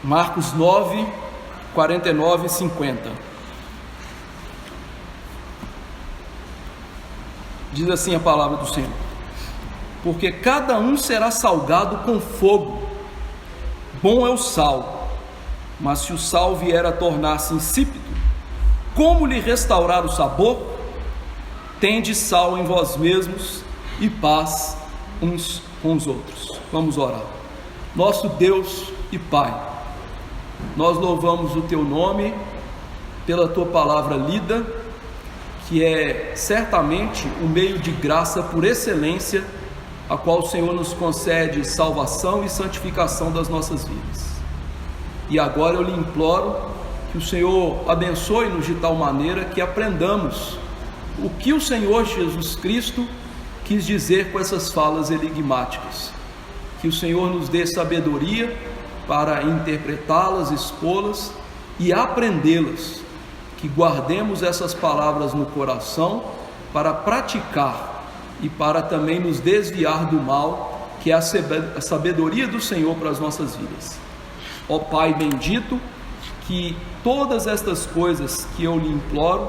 Marcos 9, 49 e 50. Diz assim a palavra do Senhor: porque cada um será salgado com fogo. Bom é o sal, mas se o sal vier a tornar-se insípido, como lhe restaurar o sabor? Tende sal em vós mesmos e paz uns com os outros. Vamos orar. Nosso Deus e Pai, nós louvamos o Teu nome pela Tua palavra lida, que é certamente o meio de graça por excelência, a qual o Senhor nos concede salvação e santificação das nossas vidas. E agora eu lhe imploro que o Senhor abençoe-nos de tal maneira que aprendamos o que o Senhor Jesus Cristo quis dizer com essas falas enigmáticas. Que o Senhor nos dê sabedoria para interpretá-las, expô-las e aprendê-las. Que guardemos essas palavras no coração para praticar e para também nos desviar do mal, que é a sabedoria do Senhor para as nossas vidas. Ó Pai bendito, que todas estas coisas que eu lhe imploro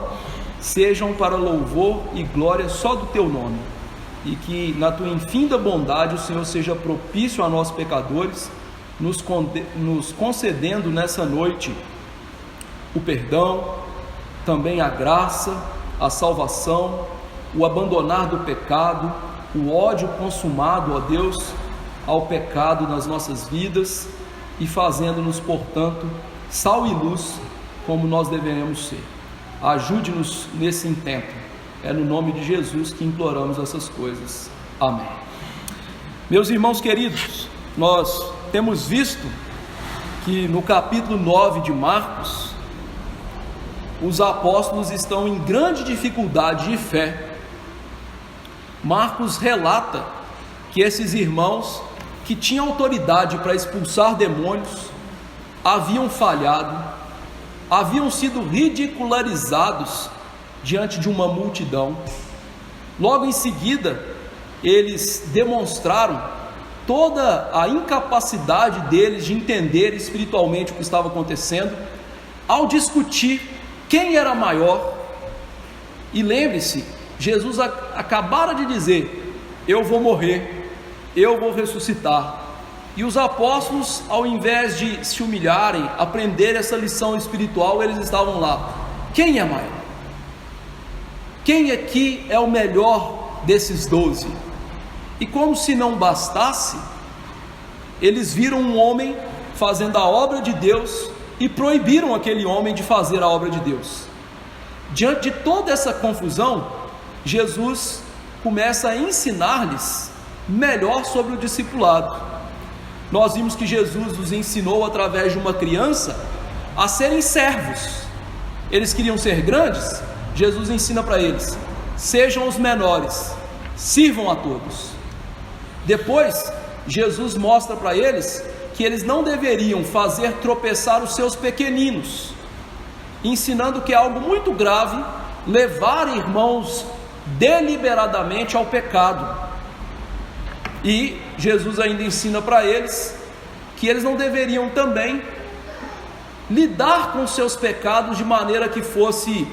sejam para louvor e glória só do Teu nome, e que na Tua infinda bondade o Senhor seja propício a nós pecadores, nos concedendo nessa noite o perdão, também a graça, a salvação, o abandonar do pecado, o ódio consumado, ó Deus, ao pecado nas nossas vidas, e fazendo-nos, portanto, sal e luz, como nós deveremos ser. Ajude-nos nesse intento. É no nome de Jesus que imploramos essas coisas. Amém. Meus irmãos queridos, nós temos visto que no capítulo 9 de Marcos, os apóstolos estão em grande dificuldade de fé. Marcos relata que esses irmãos, que tinham autoridade para expulsar demônios, haviam falhado, haviam sido ridicularizados diante de uma multidão. Logo em seguida, eles demonstraram toda a incapacidade deles de entender espiritualmente o que estava acontecendo, ao discutir quem era maior. E lembre-se, Jesus acabara de dizer: eu vou morrer, eu vou ressuscitar. E os apóstolos, ao invés de se humilharem, aprender essa lição espiritual, eles estavam lá: quem é maior? Quem aqui é o melhor desses 12? E como se não bastasse, eles viram um homem fazendo a obra de Deus e proibiram aquele homem de fazer a obra de Deus. Diante de toda essa confusão, Jesus começa a ensinar-lhes melhor sobre o discipulado. Nós vimos que Jesus os ensinou através de uma criança a serem servos. Eles queriam ser grandes, Jesus ensina para eles: sejam os menores, sirvam a todos. Depois, Jesus mostra para eles que eles não deveriam fazer tropeçar os seus pequeninos, ensinando que é algo muito grave levar irmãos deliberadamente ao pecado. E Jesus ainda ensina para eles que eles não deveriam também lidar com seus pecados de maneira que fosse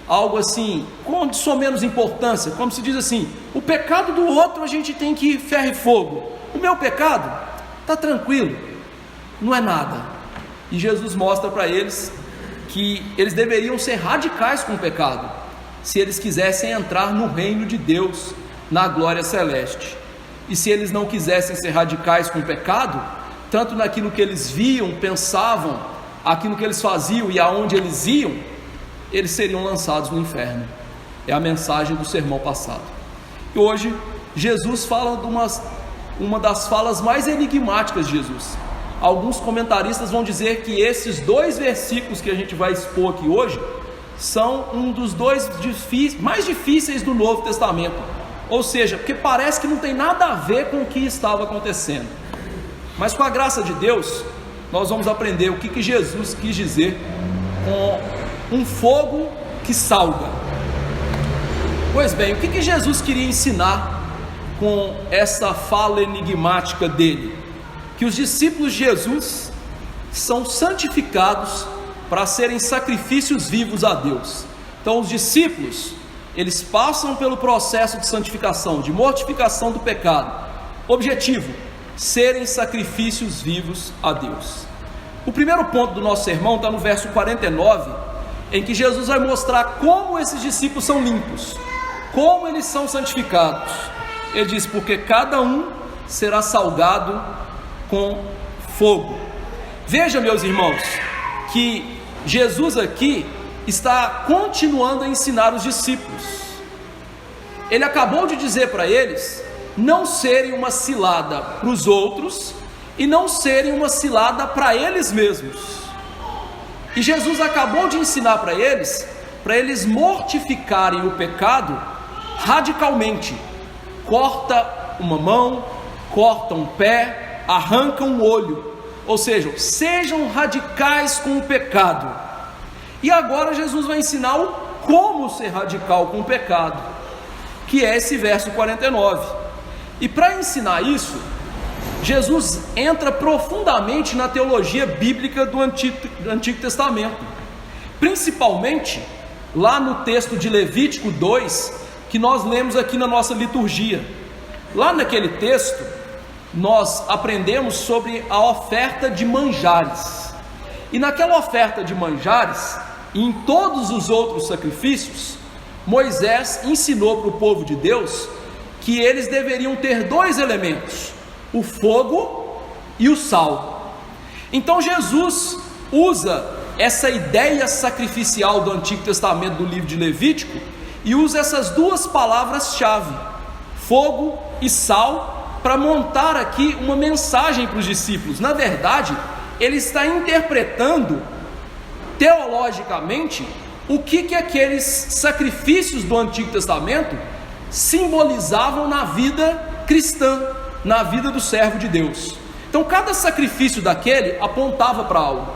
algo assim, com menos importância, como se diz assim: o pecado do outro a gente tem que ferro e fogo, o meu pecado está tranquilo, não é nada. E Jesus mostra para eles que eles deveriam ser radicais com o pecado, se eles quisessem entrar no reino de Deus, na glória celeste. E se eles não quisessem ser radicais com o pecado, tanto naquilo que eles viam, pensavam, aquilo que eles faziam e aonde eles iam, eles seriam lançados no inferno. É a mensagem do sermão passado. E hoje Jesus fala de uma das falas mais enigmáticas de Jesus. Alguns comentaristas vão dizer que esses 2 versículos que a gente vai expor aqui hoje são um dos 2 mais difíceis do Novo Testamento. Ou seja, porque parece que não tem nada a ver com o que estava acontecendo. Mas com a graça de Deus, nós vamos aprender o que Jesus quis dizer com um fogo que salga. Pois bem, o que Jesus queria ensinar com essa fala enigmática dele? Que os discípulos de Jesus são santificados para serem sacrifícios vivos a Deus. Então os discípulos, eles passam pelo processo de santificação, de mortificação do pecado. Objetivo: serem sacrifícios vivos a Deus. O primeiro ponto do nosso sermão está no verso 49, em que Jesus vai mostrar como esses discípulos são limpos, como eles são santificados. Ele diz: porque cada um será salgado com fogo. Veja, meus irmãos, que Jesus aqui está continuando a ensinar os discípulos. Ele acabou de dizer para eles não serem uma cilada para os outros e não serem uma cilada para eles mesmos. E Jesus acabou de ensinar para eles mortificarem o pecado radicalmente. Corta uma mão, corta um pé, arranca um olho. Ou seja, sejam radicais com o pecado. E agora Jesus vai ensinar o como ser radical com o pecado, que é esse verso 49. E para ensinar isso, Jesus entra profundamente na teologia bíblica do Antigo Testamento, principalmente lá no texto de Levítico 2, que nós lemos aqui na nossa liturgia. Lá naquele texto, nós aprendemos sobre a oferta de manjares. E naquela oferta de manjares, e em todos os outros sacrifícios, Moisés ensinou para o povo de Deus que eles deveriam ter dois elementos: o fogo e o sal. Então Jesus usa essa ideia sacrificial do Antigo Testamento, do livro de Levítico, e usa essas duas palavras-chave, fogo e sal, para montar aqui uma mensagem para os discípulos. Na verdade, ele está interpretando teologicamente o que aqueles sacrifícios do Antigo Testamento simbolizavam na vida cristã, na vida do servo de Deus. Então cada sacrifício daquele apontava para algo.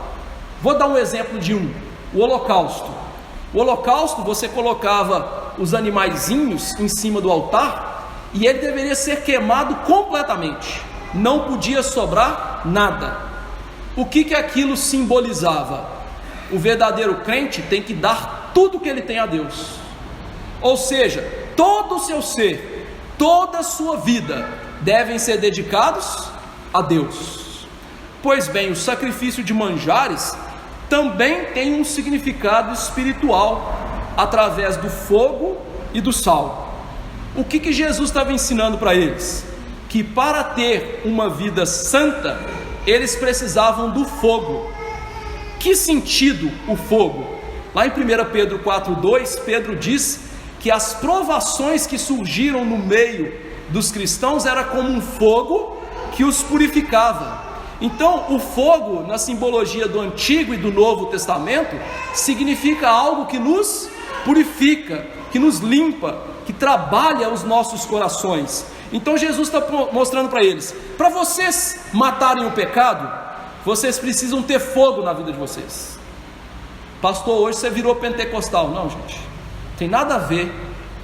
Vou dar um exemplo de o holocausto. O holocausto, você colocava os animaizinhos em cima do altar e ele deveria ser queimado completamente, não podia sobrar nada. O que aquilo simbolizava? O verdadeiro crente tem que dar tudo que ele tem a Deus, ou seja, todo o seu ser, toda a sua vida devem ser dedicados a Deus. Pois bem, o sacrifício de manjares também tem um significado espiritual através do fogo e do sal. O que Jesus estava ensinando para eles? Que para ter uma vida santa, eles precisavam do fogo. Que sentido o fogo? Lá em 1 Pedro 4,2, Pedro diz que as provações que surgiram no meio dos cristãos era como um fogo que os purificava. Então o fogo, na simbologia do Antigo e do Novo Testamento, significa algo que nos purifica, que nos limpa, que trabalha os nossos corações. Então Jesus está mostrando para eles: para vocês matarem o pecado, vocês precisam ter fogo na vida de vocês. Pastor, hoje você virou pentecostal. Não, gente, tem nada a ver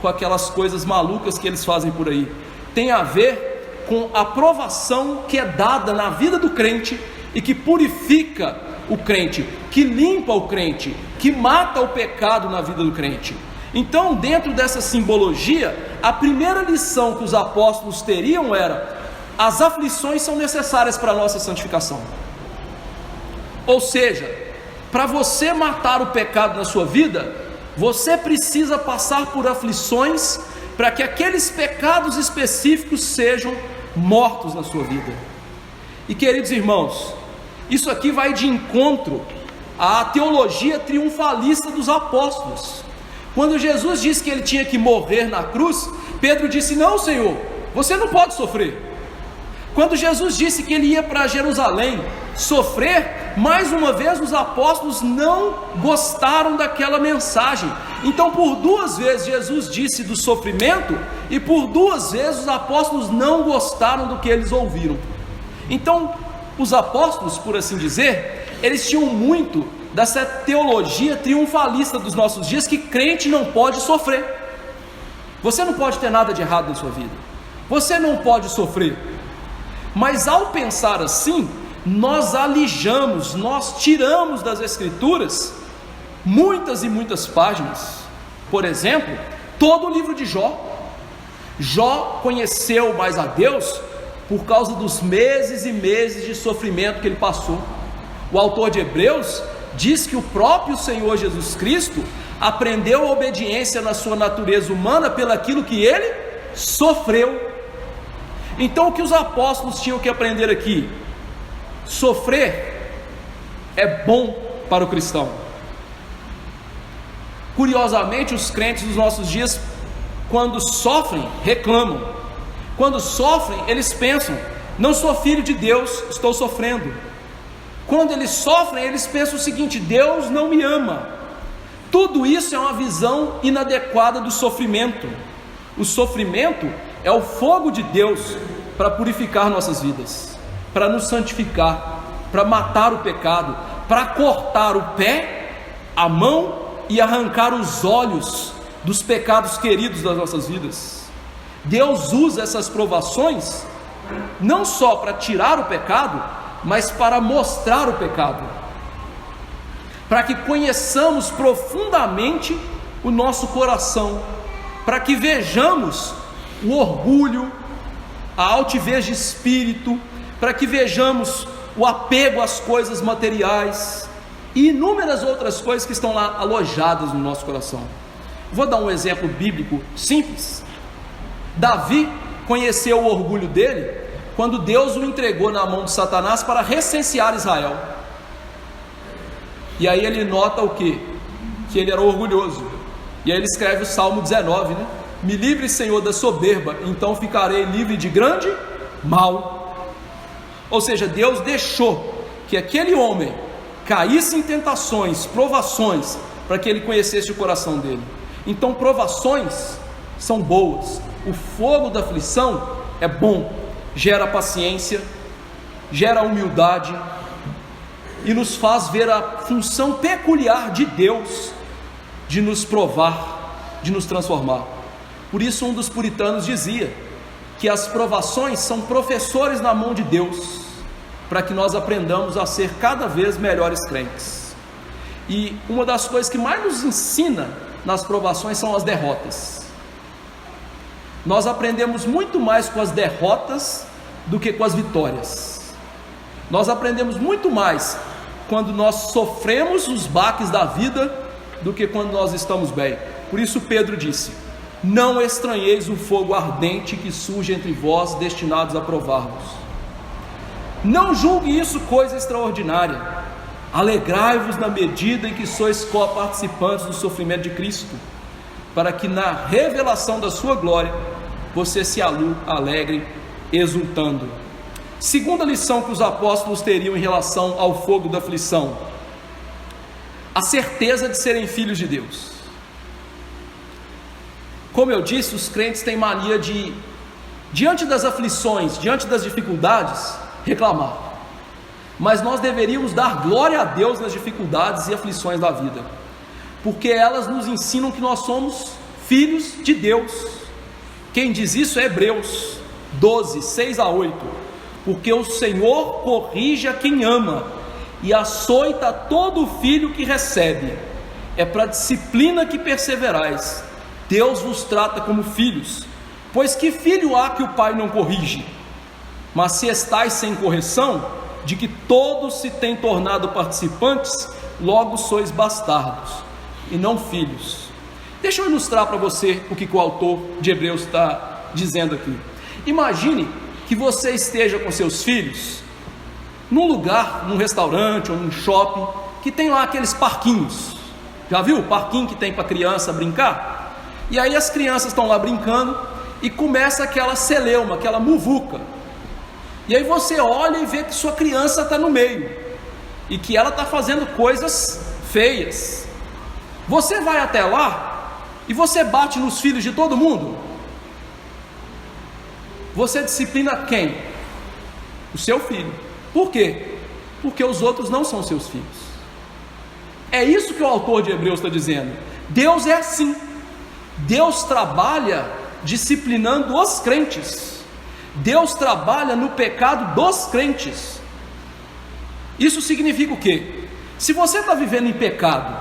com aquelas coisas malucas que eles fazem por aí. Tem a ver com a provação que é dada na vida do crente e que purifica o crente, que limpa o crente, que mata o pecado na vida do crente. Então, dentro dessa simbologia, a primeira lição que os apóstolos teriam era: as aflições são necessárias para a nossa santificação. Ou seja, para você matar o pecado na sua vida, você precisa passar por aflições para que aqueles pecados específicos sejam mortos na sua vida. E queridos irmãos, isso aqui vai de encontro à teologia triunfalista dos apóstolos. Quando Jesus disse que ele tinha que morrer na cruz, Pedro disse: não, Senhor, você não pode sofrer. Quando Jesus disse que ele ia para Jerusalém sofrer, mais uma vez os apóstolos não gostaram daquela mensagem. Então por duas vezes Jesus disse do sofrimento, e por duas vezes os apóstolos não gostaram do que eles ouviram. Então os apóstolos, por assim dizer, eles tinham muito dessa teologia triunfalista dos nossos dias, que crente não pode sofrer. Você não pode ter nada de errado na sua vida, você não pode sofrer. Mas ao pensar assim, nós alijamos, nós tiramos das Escrituras muitas e muitas páginas. Por exemplo, todo o livro de Jó. Jó conheceu mais a Deus por causa dos meses e meses de sofrimento que ele passou. O autor de Hebreus diz que o próprio Senhor Jesus Cristo aprendeu a obediência na sua natureza humana pelaquilo que ele sofreu. Então o que os apóstolos tinham que aprender aqui? Sofrer é bom para o cristão. Curiosamente, os crentes dos nossos dias, quando sofrem, reclamam. Quando sofrem, eles pensam: não sou filho de Deus, estou sofrendo. Quando eles sofrem, eles pensam o seguinte: Deus não me ama. Tudo isso é uma visão inadequada do sofrimento. O sofrimento é o fogo de Deus para purificar nossas vidas, para nos santificar, para matar o pecado, para cortar o pé, a mão e arrancar os olhos dos pecados queridos das nossas vidas. Deus usa essas provações não só para tirar o pecado, mas para mostrar o pecado, para que conheçamos profundamente o nosso coração, para que vejamos o orgulho, a altivez de espírito, para que vejamos o apego às coisas materiais e inúmeras outras coisas que estão lá alojadas no nosso coração. Vou dar um exemplo bíblico simples. Davi conheceu o orgulho dele quando Deus o entregou na mão de Satanás para recensear Israel. E aí ele nota o quê? Que ele era orgulhoso. E aí ele escreve o Salmo 19, né? Me livre, Senhor, da soberba, então ficarei livre de grande mal. Ou seja, Deus deixou que aquele homem caísse em tentações, provações, para que ele conhecesse o coração dele. Então provações são boas. O fogo da aflição é bom, gera paciência, gera humildade e nos faz ver a função peculiar de Deus de nos provar, de nos transformar. Por isso um dos puritanos dizia que as provações são professores na mão de Deus, para que nós aprendamos a ser cada vez melhores crentes. E uma das coisas que mais nos ensina nas provações são as derrotas. Nós aprendemos muito mais com as derrotas do que com as vitórias. Nós aprendemos muito mais quando nós sofremos os baques da vida do que quando nós estamos bem. Por isso Pedro disse: não estranheis o fogo ardente que surge entre vós, destinados a provar-vos. Não julgue isso coisa extraordinária. Alegrai-vos na medida em que sois co-participantes do sofrimento de Cristo, para que na revelação da sua glória você se alegre exultando. Segunda lição que os apóstolos teriam em relação ao fogo da aflição: a certeza de serem filhos de Deus. Como eu disse, os crentes têm mania de, diante das aflições, diante das dificuldades, reclamar. Mas nós deveríamos dar glória a Deus nas dificuldades e aflições da vida, porque elas nos ensinam que nós somos filhos de Deus. Quem diz isso é Hebreus 12, 6 a 8. Porque o Senhor corrige a quem ama e açoita todo filho que recebe. É para a disciplina que perseverais. Deus vos trata como filhos. Pois que filho há que o pai não corrige? Mas se estais sem correção, de que todos se têm tornado participantes, logo sois bastardos e não filhos. Deixa eu ilustrar para você o que o autor de Hebreus está dizendo aqui. Imagine que você esteja com seus filhos num lugar, num restaurante ou num shopping, que tem lá aqueles parquinhos. Já viu o parquinho que tem para criança brincar? E aí as crianças estão lá brincando e começa aquela celeuma, aquela muvuca. E aí você olha e vê que sua criança está no meio e que ela está fazendo coisas feias. Você vai até lá e você bate nos filhos de todo mundo? Você disciplina quem? O seu filho. Por quê? Porque os outros não são seus filhos. É isso que o autor de Hebreus está dizendo. Deus é assim. Deus trabalha disciplinando os crentes. Deus trabalha no pecado dos crentes. Isso significa o quê? Se você está vivendo em pecado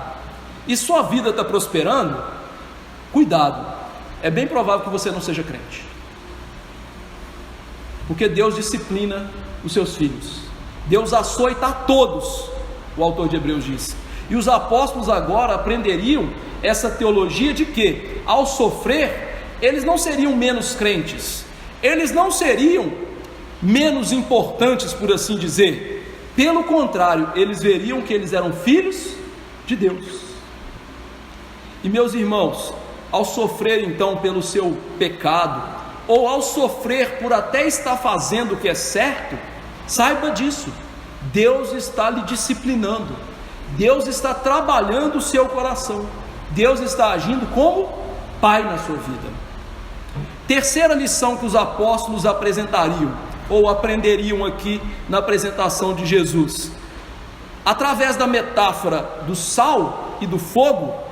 e sua vida está prosperando, cuidado, é bem provável que você não seja crente, porque Deus disciplina os seus filhos, Deus açoita a todos, o autor de Hebreus diz. E os apóstolos agora aprenderiam essa teologia de que, ao sofrer, eles não seriam menos crentes, eles não seriam menos importantes, por assim dizer. Pelo contrário, eles veriam que eles eram filhos de Deus. E meus irmãos, ao sofrer então pelo seu pecado, ou ao sofrer por até estar fazendo o que é certo, saiba disso, Deus está lhe disciplinando, Deus está trabalhando o seu coração, Deus está agindo como Pai na sua vida. Terceira lição que os apóstolos apresentariam, ou aprenderiam aqui na apresentação de Jesus, através da metáfora do sal e do fogo,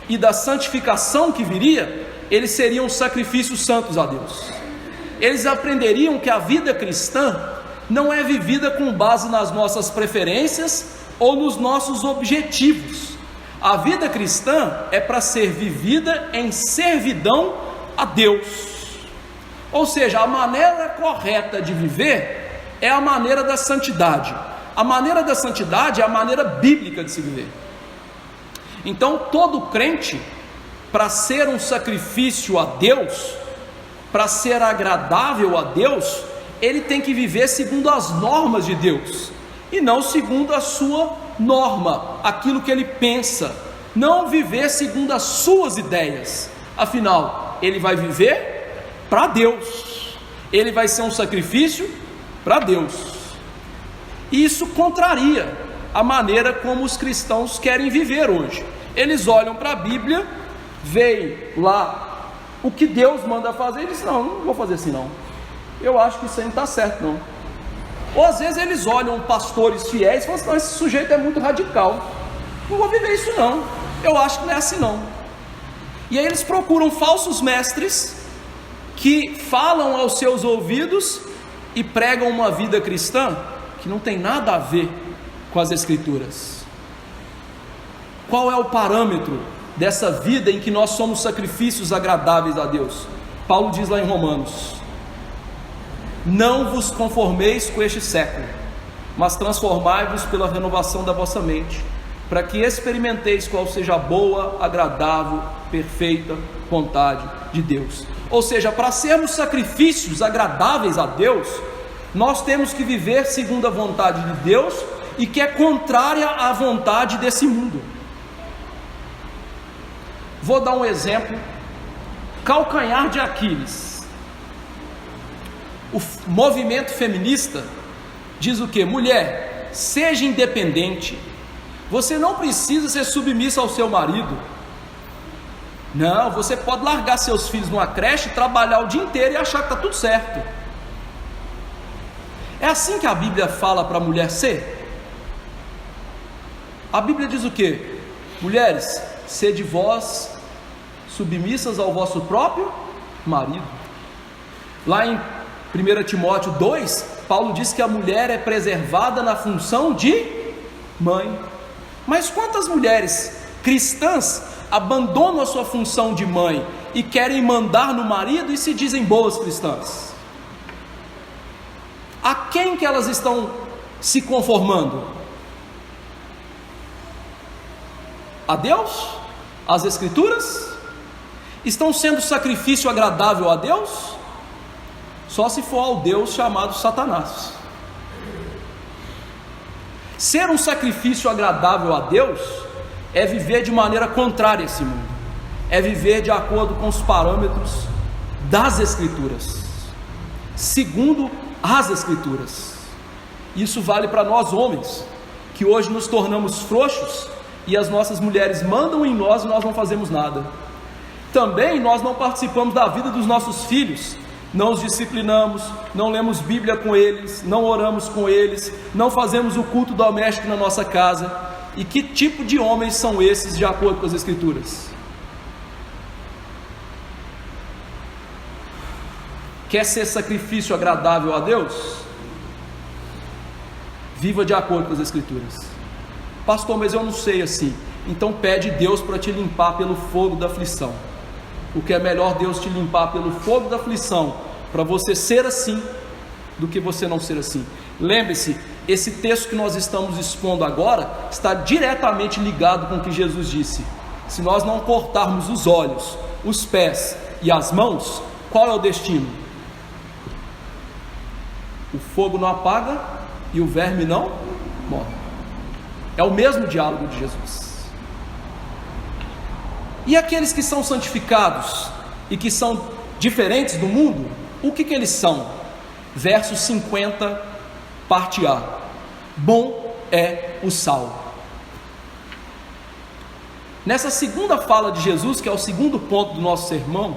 e da santificação que viria, eles seriam sacrifícios santos a Deus. Eles aprenderiam que a vida cristã não é vivida com base nas nossas preferências ou nos nossos objetivos. A vida cristã é para ser vivida em servidão a Deus. Ou seja, a maneira correta de viver é a maneira da santidade. A maneira da santidade é a maneira bíblica de se viver. Então, todo crente, para ser um sacrifício a Deus, para ser agradável a Deus, ele tem que viver segundo as normas de Deus, e não segundo a sua norma, aquilo que ele pensa, não viver segundo as suas ideias. Afinal, ele vai viver para Deus, ele vai ser um sacrifício para Deus. E isso contraria a maneira como os cristãos querem viver hoje. Eles olham para a Bíblia, veem lá o que Deus manda fazer e dizem: não vou fazer assim não, eu acho que isso aí não está certo não. Ou às vezes eles olham pastores fiéis e falam assim: não, esse sujeito é muito radical, não vou viver isso não, eu acho que não é assim não. E aí eles procuram falsos mestres que falam aos seus ouvidos e pregam uma vida cristã que não tem nada a ver com as Escrituras. Qual é o parâmetro dessa vida em que nós somos sacrifícios agradáveis a Deus? Paulo diz lá em Romanos: não vos conformeis com este século, mas transformai-vos pela renovação da vossa mente, para que experimenteis qual seja a boa, agradável, perfeita vontade de Deus. Ou seja, para sermos sacrifícios agradáveis a Deus, nós temos que viver segundo a vontade de Deus, e que é contrária à vontade desse mundo. Vou dar um exemplo: calcanhar de Aquiles. O movimento feminista diz o que? Mulher, seja independente, você não precisa ser submissa ao seu marido. Não, você pode largar seus filhos numa creche, trabalhar o dia inteiro e achar que está tudo certo. É assim que a Bíblia fala para a mulher ser? A Bíblia diz o que? Mulheres, sede vós submissas ao vosso próprio marido. Lá em 1 Timóteo 2, Paulo diz que a mulher é preservada na função de mãe. Mas quantas mulheres cristãs abandonam a sua função de mãe e querem mandar no marido e se dizem boas cristãs? A quem que elas estão se conformando? A Deus? As Escrituras? Estão sendo sacrifício agradável a Deus? Só se for ao Deus chamado Satanás. Ser um sacrifício agradável a Deus é viver de maneira contrária a esse mundo, é viver de acordo com os parâmetros das Escrituras, segundo as Escrituras. Isso vale para nós homens, que hoje nos tornamos frouxos e as nossas mulheres mandam em nós e nós não fazemos nada. Também nós não participamos da vida dos nossos filhos, não os disciplinamos, não lemos Bíblia com eles, não oramos com eles, não fazemos o culto doméstico na nossa casa. E que tipo de homens são esses de acordo com as Escrituras? Quer ser sacrifício agradável a Deus? viva de acordo com as Escrituras. Pastor, mas eu não sei assim. Então pede Deus para te limpar pelo fogo da aflição. Porque é melhor Deus te limpar pelo fogo da aflição, para você ser assim, do que você não ser assim. Lembre-se, esse texto que nós estamos expondo agora, está diretamente ligado com o que Jesus disse. Se nós não cortarmos os olhos, os pés e as mãos, qual é o destino? O fogo não apaga e o verme não morre. É o mesmo diálogo de Jesus. E aqueles que são santificados e que são diferentes do mundo, o que eles são? Verso 50, parte A. Bom é o sal. Nessa segunda fala de Jesus, que é o segundo ponto do nosso sermão,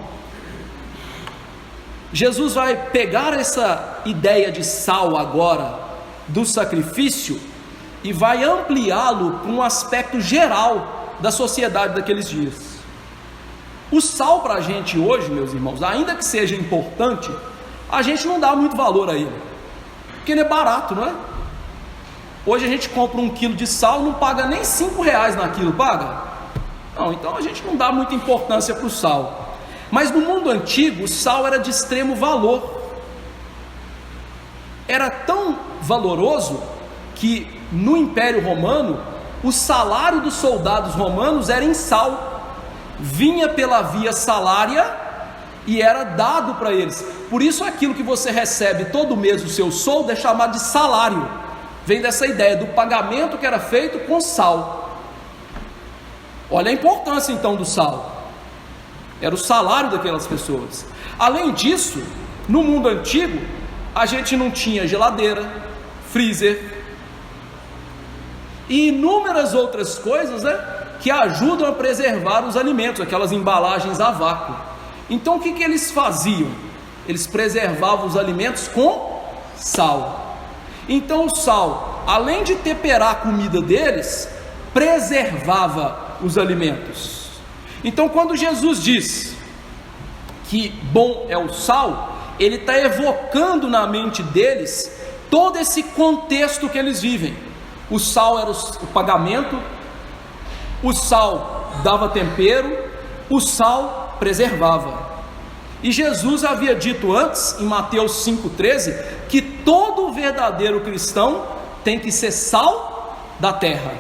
Jesus vai pegar essa ideia de sal agora, do sacrifício, e vai ampliá-lo para um aspecto geral da sociedade daqueles dias. O sal para a gente hoje, meus irmãos, ainda que seja importante, a gente não dá muito valor a ele, porque ele é barato, não é? Hoje a gente compra 1 quilo de sal, não paga nem R$5 naquilo, paga? Não, então a gente não dá muita importância para o sal. Mas no mundo antigo, o sal era de extremo valor. Era tão valoroso que no Império Romano, o salário dos soldados romanos era em sal. Vinha pela via salária e era dado para eles. Por isso aquilo que você recebe todo mês do seu soldo é chamado de salário. Vem dessa ideia do pagamento que era feito com sal. Olha a importância então do sal. Era o salário daquelas pessoas. Além disso, no mundo antigo, a gente não tinha geladeira, freezer e inúmeras outras coisas, né, que ajudam a preservar os alimentos, aquelas embalagens a vácuo. Então o que eles faziam? Eles preservavam os alimentos com sal. Então o sal, além de temperar a comida deles, preservava os alimentos. Então quando Jesus diz que bom é o sal, ele está evocando na mente deles todo esse contexto que eles vivem. O sal era o pagamento, o sal dava tempero, o sal preservava. E Jesus havia dito antes, em Mateus 5,13, que todo verdadeiro cristão tem que ser sal da terra.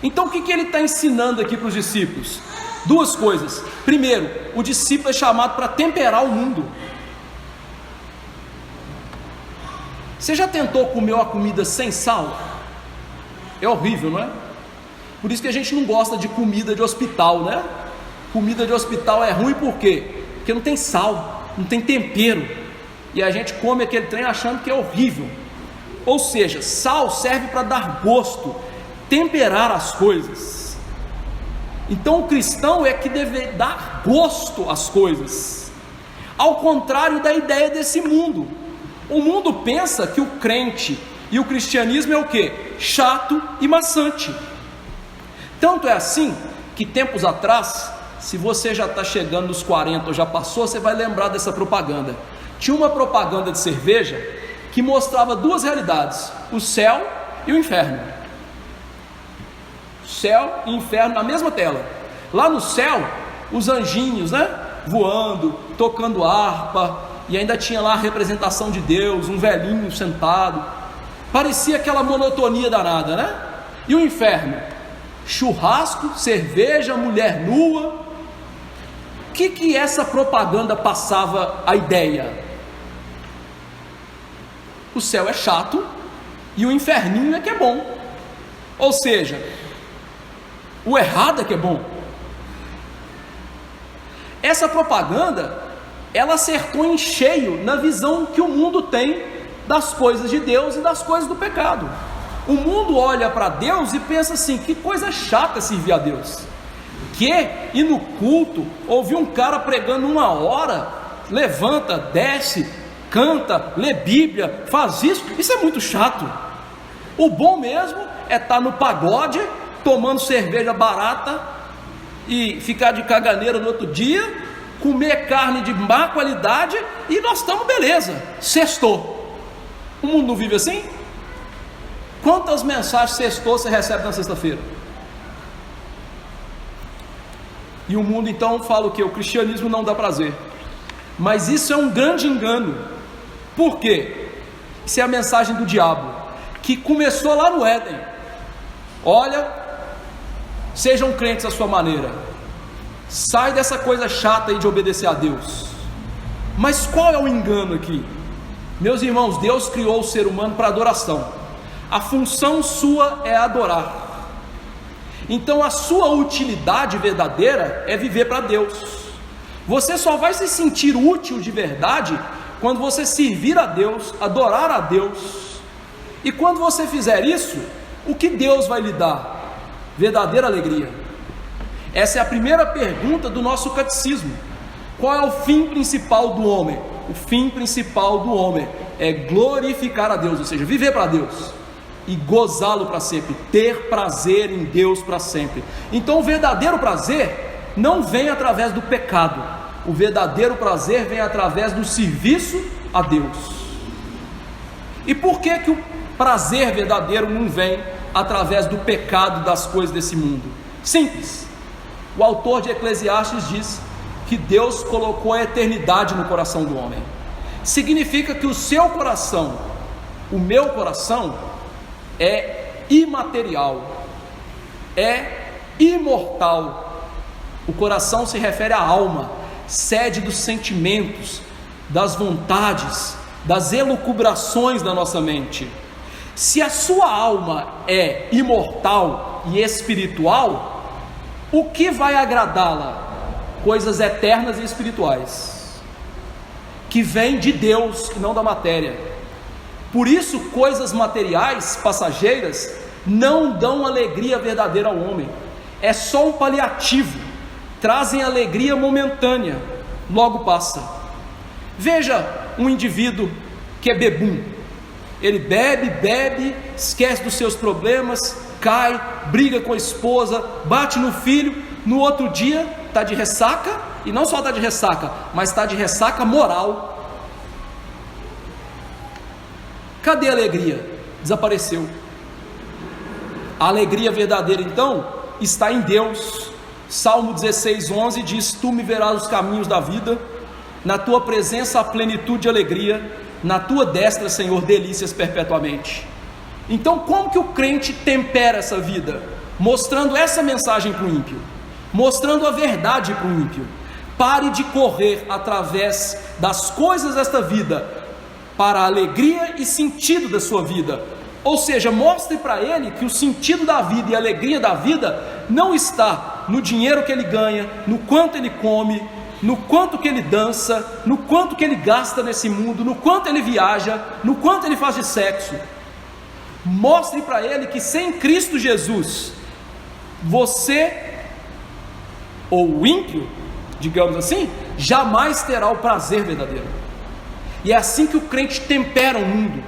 Então o que ele está ensinando aqui para os discípulos? Duas coisas. Primeiro, o discípulo é chamado para temperar o mundo. Você já tentou comer uma comida sem sal? É horrível, não é? Por isso que a gente não gosta de comida de hospital, né? Comida de hospital é ruim por quê? Porque não tem sal, não tem tempero, e a gente come aquele trem achando que é horrível. Ou seja, sal serve para dar gosto, temperar as coisas. Então o cristão é que deve dar gosto às coisas, ao contrário da ideia desse mundo. O mundo pensa que o crente e o cristianismo é o quê? Chato e maçante. Tanto é assim que tempos atrás, se você já está chegando nos 40 ou já passou, você vai lembrar dessa propaganda. Tinha uma propaganda de cerveja que mostrava duas realidades: o céu e o inferno. Céu e inferno na mesma tela. Lá no céu, os anjinhos, né, voando, tocando harpa, e ainda tinha lá a representação de Deus, um velhinho sentado. Parecia aquela monotonia danada, né? E o inferno? Churrasco, cerveja, mulher nua. O que essa propaganda passava a ideia? O céu é chato e o inferninho é que é bom. Ou seja, o errado é que é bom. Essa propaganda, ela acertou em cheio na visão que o mundo tem das coisas de Deus e das coisas do pecado. O mundo olha para Deus e pensa assim: que coisa chata servir a Deus. Que ir no culto, ouvir um cara pregando 1 hora, levanta, desce, canta, lê Bíblia, faz isso é muito chato. O bom mesmo é estar no pagode, tomando cerveja barata e ficar de caganeira no outro dia, comer carne de má qualidade e nós estamos beleza, sextou. O mundo não vive assim? Quantas mensagens sextou você recebe na sexta-feira? E o mundo então fala o quê? O cristianismo não dá prazer. Mas isso é um grande engano. Por quê? Isso é a mensagem do diabo, que começou lá no Éden. Olha, sejam crentes à sua maneira. Sai dessa coisa chata aí de obedecer a Deus. Mas qual é o engano aqui? Meus irmãos, Deus criou o ser humano para adoração. A função sua é adorar. Então a sua utilidade verdadeira é viver para Deus. Você só vai se sentir útil de verdade quando você servir a Deus, adorar a Deus. E quando você fizer isso, o que Deus vai lhe dar? Verdadeira alegria. Essa é a primeira pergunta do nosso catecismo. Qual é o fim principal do homem? O fim principal do homem é glorificar a Deus, ou seja, viver para Deus e gozá-lo para sempre, ter prazer em Deus para sempre. Então o verdadeiro prazer não vem através do pecado, o verdadeiro prazer vem através do serviço a Deus. E por que que o prazer verdadeiro não vem através do pecado das coisas desse mundo? Simples. O autor de Eclesiastes diz que Deus colocou a eternidade no coração do homem. Significa que o seu coração, o meu coração, é imaterial, é imortal. O coração se refere à alma, sede dos sentimentos, das vontades, das elucubrações da nossa mente. Se a sua alma é imortal e espiritual, o que vai agradá-la? Coisas eternas e espirituais, que vêm de Deus e não da matéria. Por isso, coisas materiais, passageiras, não dão alegria verdadeira ao homem. É só um paliativo, trazem alegria momentânea, logo passa. Veja um indivíduo que é bebum. Ele bebe, esquece dos seus problemas, cai, briga com a esposa, bate no filho, no outro dia está de ressaca, e não só está de ressaca, mas está de ressaca moral. Cadê a alegria? Desapareceu. A alegria verdadeira então está em Deus. Salmo 16:11 diz: tu me verás os caminhos da vida, na tua presença há plenitude de alegria, na tua destra, Senhor, delícias perpetuamente. Então como que o crente tempera essa vida? Mostrando essa mensagem para o ímpio, mostrando a verdade para o ímpio. Pare de correr através das coisas desta vida para a alegria e sentido da sua vida. Ou seja, mostre para ele que o sentido da vida e a alegria da vida não está no dinheiro que ele ganha, no quanto ele come, no quanto que ele dança, no quanto que ele gasta nesse mundo, no quanto ele viaja, no quanto ele faz de sexo. Mostre para ele que sem Cristo Jesus, você, ou o ímpio, digamos assim, jamais terá o prazer verdadeiro. E é assim que o crente tempera o mundo.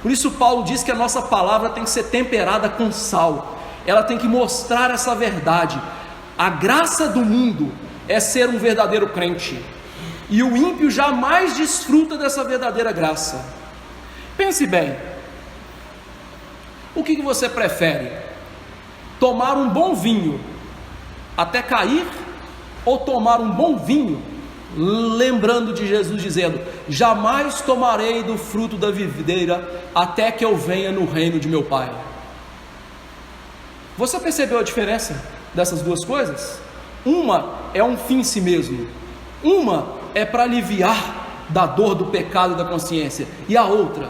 Por isso Paulo diz que a nossa palavra tem que ser temperada com sal. Ela tem que mostrar essa verdade. A graça do mundo é ser um verdadeiro crente, e o ímpio jamais desfruta dessa verdadeira graça. Pense bem, o que você prefere? Tomar um bom vinho até cair, ou tomar um bom vinho lembrando de Jesus dizendo: jamais tomarei do fruto da videira até que eu venha no reino de meu Pai? Você percebeu a diferença dessas duas coisas? Uma é um fim em si mesmo, uma é para aliviar da dor do pecado e da consciência, e a outra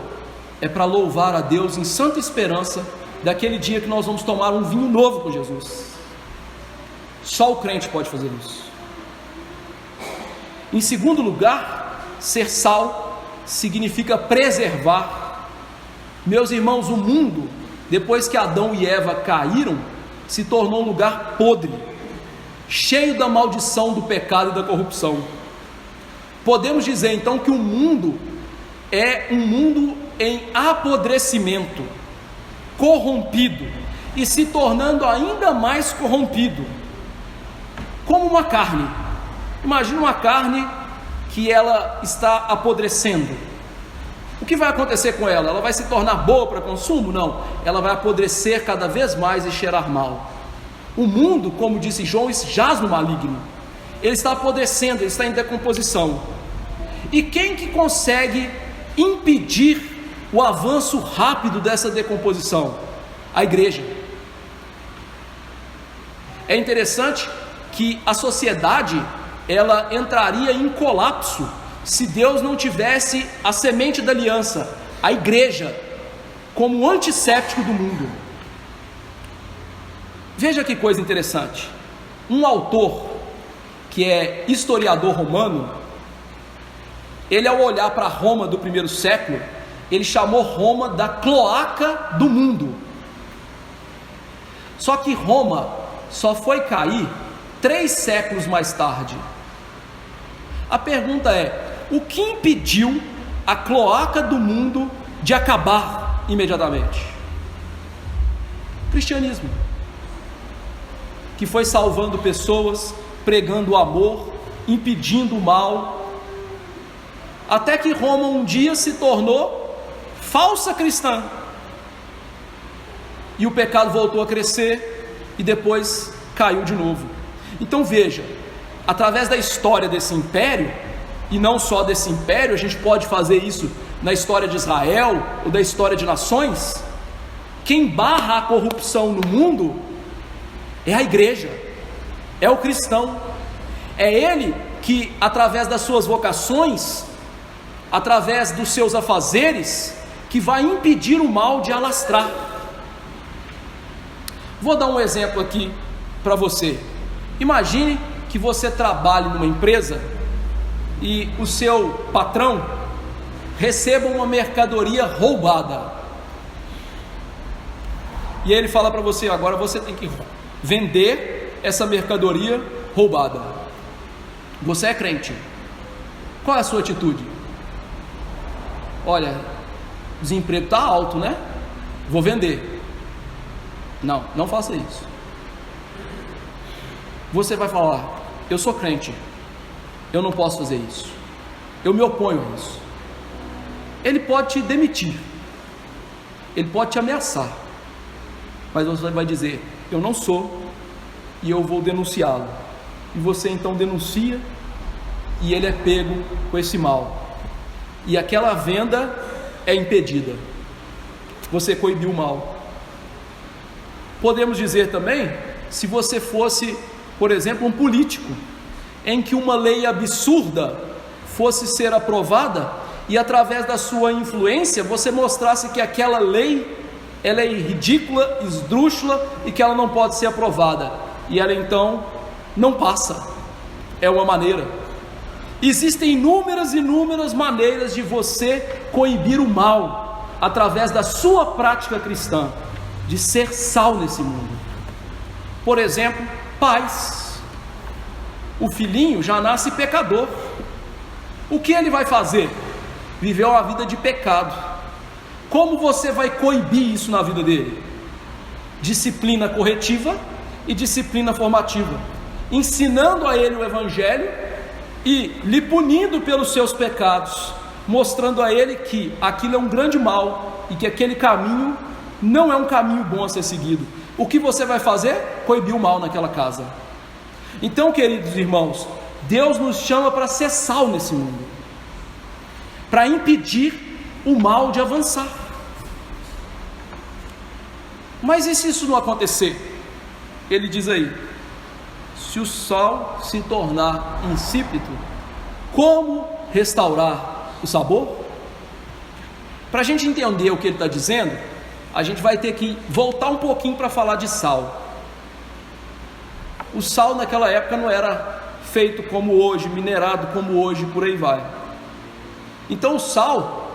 é para louvar a Deus em santa esperança daquele dia que nós vamos tomar um vinho novo com Jesus. Só o crente pode fazer isso. Em segundo lugar, ser sal significa preservar. Meus irmãos, o mundo, depois que Adão e Eva caíram, se tornou um lugar podre, cheio da maldição do pecado e da corrupção. Podemos dizer então que o mundo é um mundo em apodrecimento, corrompido e se tornando ainda mais corrompido, como uma carne. Imagina uma carne que ela está apodrecendo. O que vai acontecer com ela? Ela vai se tornar boa para consumo? Não, ela vai apodrecer cada vez mais e cheirar mal. O mundo, como disse João, jaz no maligno. Ele está apodrecendo, ele está em decomposição. E quem que consegue impedir o avanço rápido dessa decomposição? A igreja. É interessante que a sociedade, ela entraria em colapso se Deus não tivesse a semente da aliança, a igreja, como o antisséptico do mundo. Veja que coisa interessante. Um autor, que é historiador romano, ele, ao olhar para Roma do primeiro século, ele chamou Roma da cloaca do mundo. Só que Roma só foi cair 3 séculos mais tarde. A pergunta é: o que impediu a cloaca do mundo de acabar imediatamente? O cristianismo, que foi salvando pessoas, pregando o amor, impedindo o mal, até que Roma um dia se tornou falsa cristã, e o pecado voltou a crescer, e depois caiu de novo. Então veja, através da história desse império, e não só desse império, a gente pode fazer isso na história de Israel, ou da história de nações. Quem barra a corrupção no mundo é a igreja, é o cristão, é ele que, através das suas vocações, através dos seus afazeres, que vai impedir o mal de alastrar. Vou dar um exemplo aqui para você. Imagine que você trabalhe numa empresa e o seu patrão receba uma mercadoria roubada, e ele fala para você: agora você tem que vender essa mercadoria roubada. Você é crente, qual é a sua atitude? Olha, o desemprego está alto, né? Vou vender. Não, não faça isso. Você vai falar: eu sou crente, eu não posso fazer isso, eu me oponho a isso. Ele pode te demitir, ele pode te ameaçar, mas você vai dizer: eu não sou, e eu vou denunciá-lo. E você então denuncia, e ele é pego com esse mal, e aquela venda é impedida. Você coibiu o mal. Podemos dizer também, se você fosse, por exemplo, um político, em que uma lei absurda fosse ser aprovada, e através da sua influência você mostrasse que aquela lei, ela é ridícula, esdrúxula, e que ela não pode ser aprovada, e ela então não passa. É uma maneira. Existem inúmeras maneiras de você coibir o mal, através da sua prática cristã, de ser sal nesse mundo. Por exemplo, pais. O filhinho já nasce pecador. O que ele vai fazer? Viver uma vida de pecado. Como você vai coibir isso na vida dele? Disciplina corretiva e disciplina formativa, ensinando a ele o evangelho e lhe punindo pelos seus pecados, mostrando a ele que aquilo é um grande mal e que aquele caminho não é um caminho bom a ser seguido. O que você vai fazer? Coibir o mal naquela casa. Então, queridos irmãos, Deus nos chama para ser sal nesse mundo, para impedir o mal de avançar. Mas e se isso não acontecer? Ele diz aí: se o sal se tornar insípido, como restaurar o sabor? Para a gente entender o que ele está dizendo, a gente vai ter que voltar um pouquinho para falar de sal. O sal naquela época não era feito como hoje, minerado como hoje, por aí vai. Então o sal,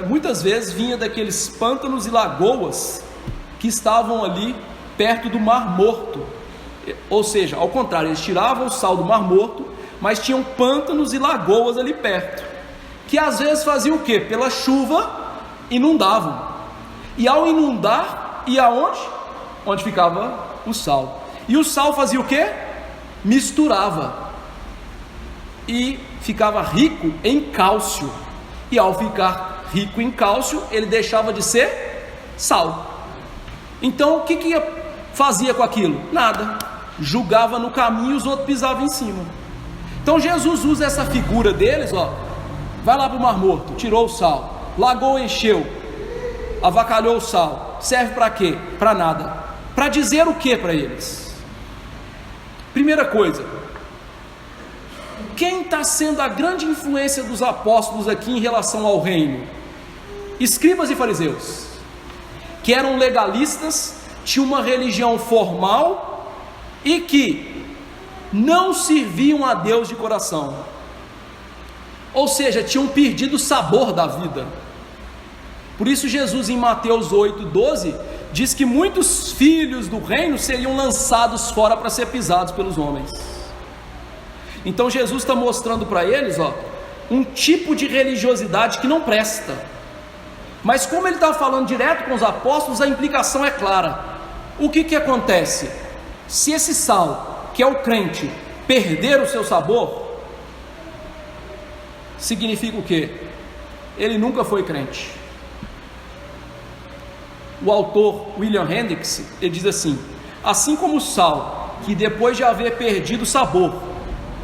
muitas vezes vinha daqueles pântanos e lagoas que estavam ali perto do Mar Morto. Ou seja, ao contrário, eles tiravam o sal do Mar Morto, mas tinham pântanos e lagoas ali perto, que às vezes faziam o quê? Pela chuva inundavam. E ao inundar, ia aonde? Onde ficava o sal. E o sal fazia o quê? Misturava. E ficava rico em cálcio. E ao ficar rico em cálcio, ele deixava de ser sal. Então o que fazia com aquilo? Nada. Julgava no caminho e os outros pisavam em cima. Então Jesus usa essa figura deles, vai lá para o Mar Morto, tirou o sal, lagoa encheu, avacalhou o sal, serve para quê? Para nada. Para dizer o que para eles? Primeira coisa, quem está sendo a grande influência dos apóstolos aqui em relação ao reino? Escribas e fariseus, que eram legalistas, tinham uma religião formal e que não serviam a Deus de coração, ou seja, tinham perdido o sabor da vida. Por isso Jesus em Mateus 8:12 diz que muitos filhos do reino seriam lançados fora para ser pisados pelos homens. Então Jesus está mostrando para eles um tipo de religiosidade que não presta. Mas como ele está falando direto com os apóstolos, a implicação é clara. O que acontece? Se esse sal, que é o crente, perder o seu sabor, significa o quê? Ele nunca foi crente. O autor William Hendricks, ele diz assim como o sal, que depois de haver perdido o sabor,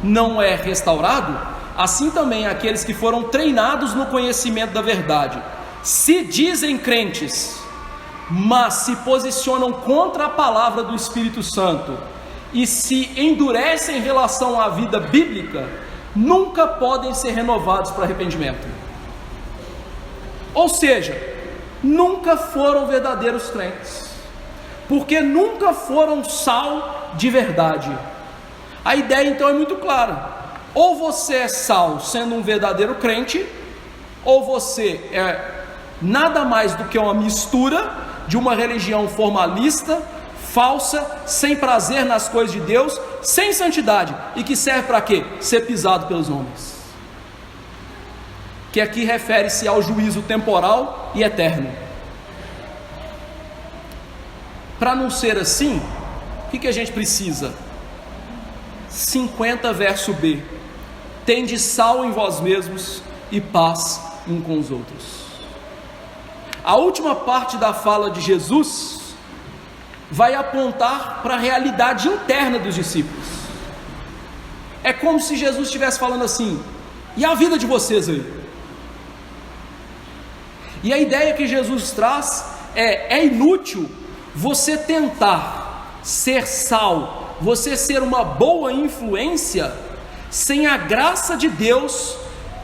não é restaurado, assim também aqueles que foram treinados no conhecimento da verdade, se dizem crentes, mas se posicionam contra a palavra do Espírito Santo e se endurecem em relação à vida bíblica, nunca podem ser renovados para arrependimento. Ou seja, nunca foram verdadeiros crentes, porque nunca foram sal de verdade. A ideia então é muito clara: ou você é sal sendo um verdadeiro crente, ou você é nada mais do que uma mistura de uma religião formalista, falsa, sem prazer nas coisas de Deus, sem santidade, e que serve para quê? Ser pisado pelos homens. Que aqui refere-se ao juízo temporal e eterno. Para não ser assim, o que a gente precisa? 50 verso B: tende sal em vós mesmos e paz um com os outros. A última parte da fala de Jesus vai apontar para a realidade interna dos discípulos. É como se Jesus estivesse falando assim: e a vida de vocês aí? E a ideia que Jesus traz é inútil você tentar ser sal, você ser uma boa influência, sem a graça de Deus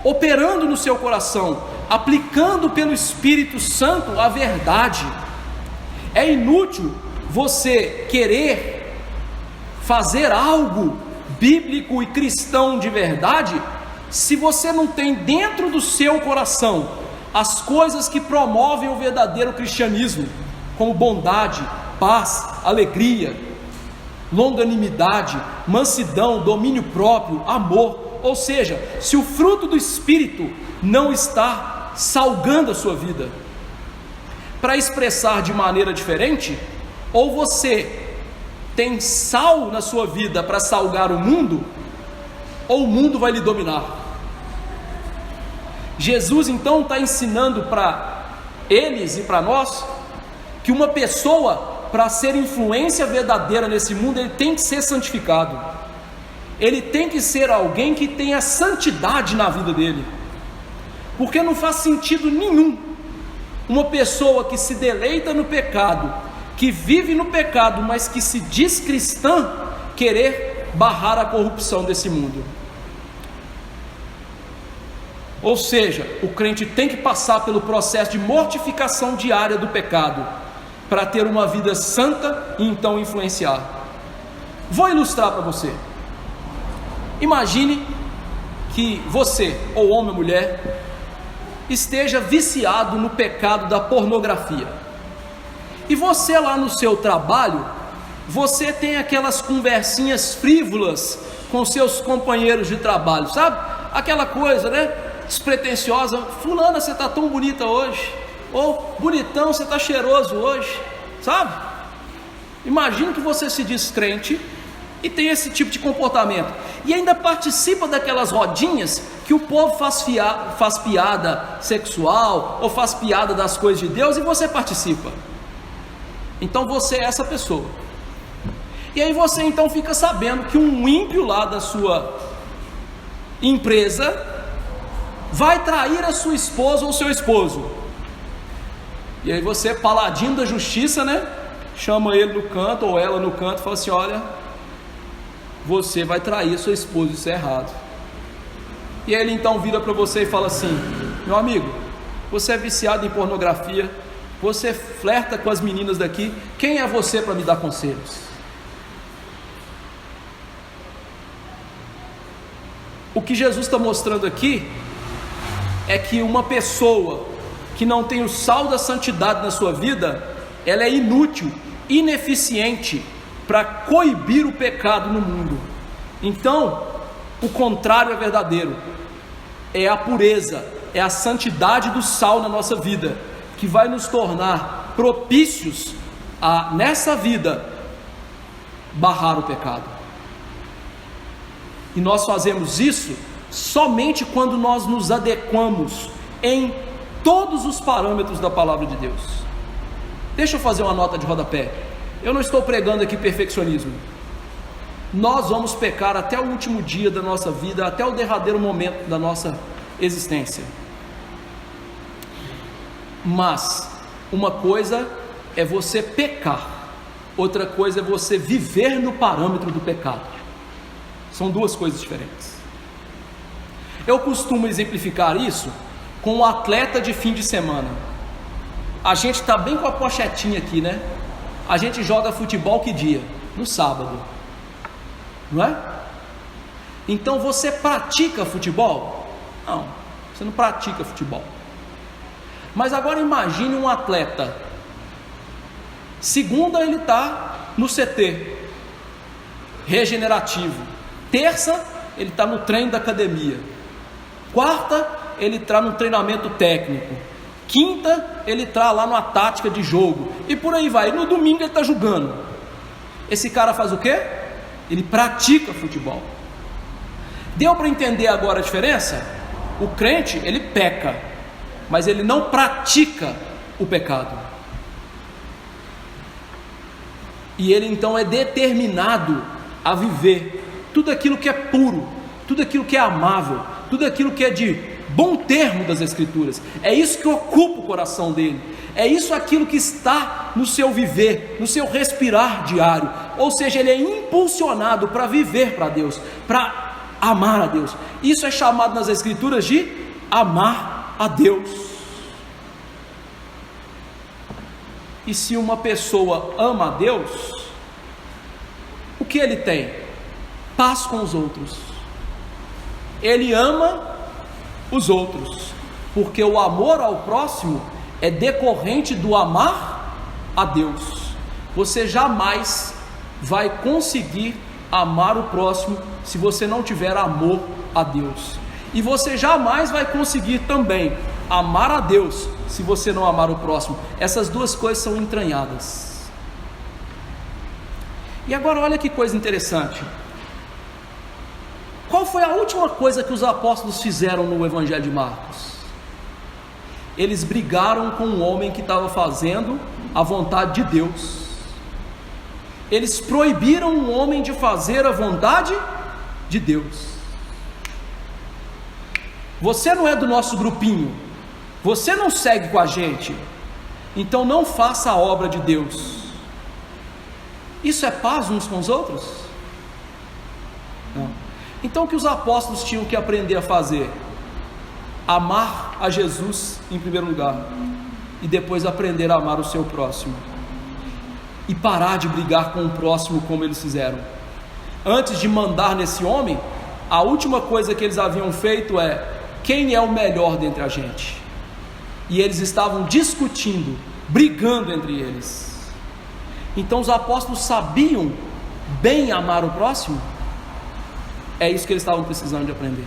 operando no seu coração, aplicando pelo Espírito Santo a verdade. É inútil você querer fazer algo bíblico e cristão de verdade, se você não tem dentro do seu coração as coisas que promovem o verdadeiro cristianismo, como bondade, paz, alegria, longanimidade, mansidão, domínio próprio, amor. Ou seja, se o fruto do Espírito não está salgando a sua vida, para expressar de maneira diferente, ou você tem sal na sua vida para salgar o mundo, ou o mundo vai lhe dominar. Jesus então está ensinando para eles e para nós, que uma pessoa, para ser influência verdadeira nesse mundo, ele tem que ser santificado, ele tem que ser alguém que tenha santidade na vida dele, porque não faz sentido nenhum uma pessoa que se deleita no pecado, que vive no pecado, mas que se diz cristã, querer barrar a corrupção desse mundo. Ou seja, o crente tem que passar pelo processo de mortificação diária do pecado, para ter uma vida santa e então influenciar. Vou ilustrar para você. Imagine que você, ou homem ou mulher, esteja viciado no pecado da pornografia, e você lá no seu trabalho, você tem aquelas conversinhas frívolas com seus companheiros de trabalho, sabe? Aquela coisa, né? Despretensiosa: fulana, você está tão bonita hoje, ou bonitão, você está cheiroso hoje, sabe? Imagine que você se diz crente, e tem esse tipo de comportamento, e ainda participa daquelas rodinhas que o povo faz piada sexual, ou faz piada das coisas de Deus, e você participa. Então você é essa pessoa. E aí você então fica sabendo que um ímpio lá da sua empresa vai trair a sua esposa ou seu esposo. E aí você, paladino da justiça, né, chama ele no canto ou ela no canto e fala assim: olha, você vai trair a sua esposa, isso é errado. E aí ele então vira para você e fala assim: meu amigo, você é viciado em pornografia, você flerta com as meninas daqui, quem é você para me dar conselhos? O que Jesus está mostrando aqui é que uma pessoa que não tem o sal da santidade na sua vida, ela é inútil, ineficiente para coibir o pecado no mundo. Então, o contrário é verdadeiro, é a pureza, é a santidade do sal na nossa vida, que vai nos tornar propícios a, nessa vida, barrar o pecado. E nós fazemos isso somente quando nós nos adequamos em todos os parâmetros da palavra de Deus. Deixa eu fazer uma nota de rodapé. Eu não estou pregando aqui perfeccionismo. Nós vamos pecar até o último dia da nossa vida, até o derradeiro momento da nossa existência. Mas uma coisa é você pecar, outra coisa é você viver no parâmetro do pecado. São duas coisas diferentes. Eu costumo exemplificar isso com um atleta de fim de semana. A gente está bem com a pochetinha aqui, né? A gente joga futebol que dia? No sábado, não é? Então você pratica futebol? Não, você não pratica futebol. Mas agora imagine um atleta. Segunda ele está no CT regenerativo. Terça ele está no treino da academia. Quarta ele está no treinamento técnico. Quinta ele está lá numa tática de jogo. E por aí vai. E no domingo ele está jogando. Esse cara faz o quê? Ele pratica futebol. Deu para entender agora a diferença? O crente ele peca, mas ele não pratica o pecado. E ele então é determinado a viver tudo aquilo que é puro, tudo aquilo que é amável, tudo aquilo que é de bom termo das Escrituras. É isso que ocupa o coração dele, é isso aquilo que está no seu viver, no seu respirar diário. Ou seja, ele é impulsionado para viver para Deus, para amar a Deus. Isso é chamado nas Escrituras de amar a Deus. E se uma pessoa ama a Deus, o que ele tem? Paz com os outros. Ele ama os outros, porque o amor ao próximo é decorrente do amar a Deus. Você jamais vai conseguir amar o próximo se você não tiver amor a Deus, e você jamais vai conseguir também amar a Deus se você não amar o próximo. Essas duas coisas são entranhadas. E agora olha que coisa interessante. Qual foi a última coisa que os apóstolos fizeram no Evangelho de Marcos? Eles brigaram com um homem que estava fazendo a vontade de Deus. Eles proibiram um homem de fazer a vontade de Deus. Você não é do nosso grupinho, você não segue com a gente, então não faça a obra de Deus. Isso é paz uns com os outros? Não. Então o que os apóstolos tinham que aprender a fazer? Amar a Jesus em primeiro lugar, e depois aprender a amar o seu próximo, e parar de brigar com o próximo como eles fizeram. Antes de mandar nesse homem, a última coisa que eles haviam feito é: quem é o melhor dentre a gente? E eles estavam discutindo, brigando entre eles. Então os apóstolos sabiam bem amar o próximo? É isso que eles estavam precisando de aprender.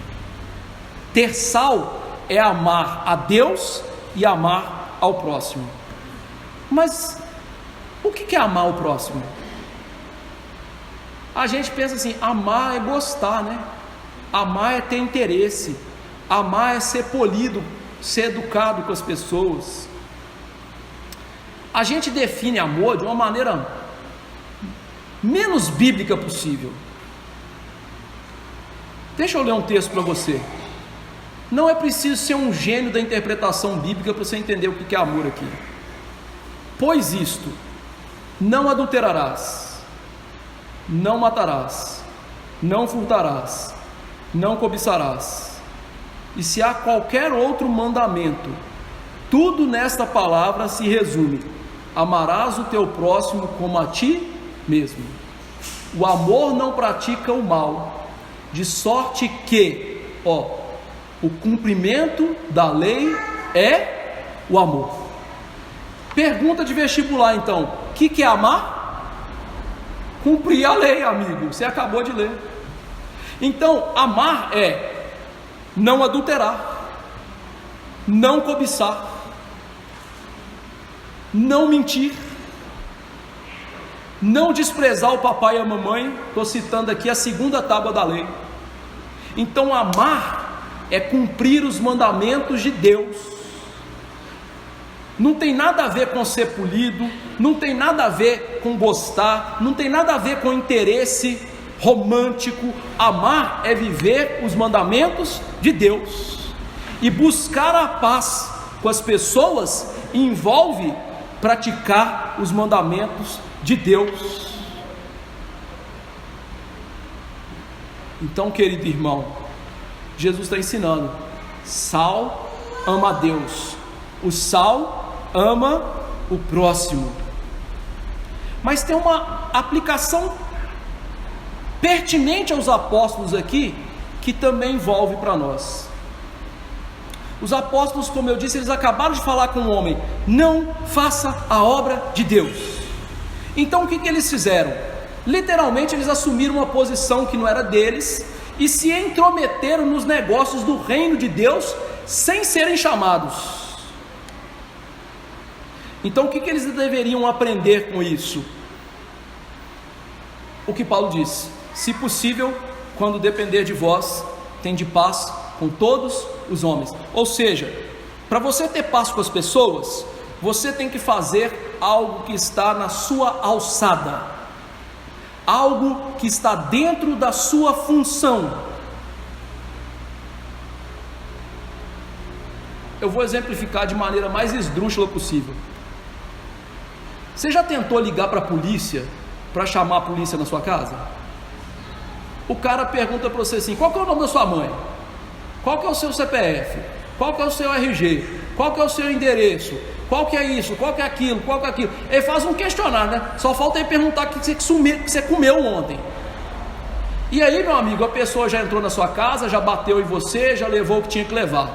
Ter sal é amar a Deus e amar ao próximo. Mas o que é amar o próximo? A gente pensa assim, amar é gostar, né? Amar é ter interesse, amar é ser polido, ser educado com as pessoas. A gente define amor de uma maneira menos bíblica possível. Deixa eu ler um texto para você. Não é preciso ser um gênio da interpretação bíblica para você entender o que é amor aqui. Pois isto, não adulterarás, não matarás, não furtarás, não cobiçarás. E se há qualquer outro mandamento, tudo nesta palavra se resume: amarás o teu próximo como a ti mesmo. O amor não pratica o mal, de sorte que, o cumprimento da lei é o amor. Pergunta de vestibular então: o que é amar? Cumprir a lei, amigo, você acabou de ler. Então, amar é não adulterar, não cobiçar, não mentir, não desprezar o papai e a mamãe. Estou citando aqui a segunda tábua da lei. Então, amar é cumprir os mandamentos de Deus. Não tem nada a ver com ser polido, não tem nada a ver com gostar, não tem nada a ver com interesse romântico. Amar é viver os mandamentos de Deus. E buscar a paz com as pessoas envolve praticar os mandamentos de Deus. Então, querido irmão, Jesus está ensinando: sal ama a Deus, o sal ama o próximo. Mas tem uma aplicação pertinente aos apóstolos aqui, que também envolve para nós. Os apóstolos, como eu disse, eles acabaram de falar com o homem: não faça a obra de Deus. Então o que eles fizeram? Literalmente eles assumiram uma posição que não era deles e se intrometeram nos negócios do reino de Deus sem serem chamados. Então o que eles deveriam aprender com isso? O que Paulo disse: se possível, quando depender de vós, tende paz com todos os homens. Ou seja, para você ter paz com as pessoas, você tem que fazer algo que está na sua alçada, algo que está dentro da sua função. Eu vou exemplificar de maneira mais esdrúxula possível. Você já tentou ligar para a polícia, para chamar a polícia na sua casa? O cara pergunta para você assim: qual que é o nome da sua mãe? Qual que é o seu CPF? Qual que é o seu RG? Qual que é o seu endereço? Qual que é isso? Qual que é aquilo? Qual que é aquilo? Ele faz um questionário, né? Só falta ele perguntar o que você comeu ontem. E aí, meu amigo, a pessoa já entrou na sua casa, já bateu em você, já levou o que tinha que levar.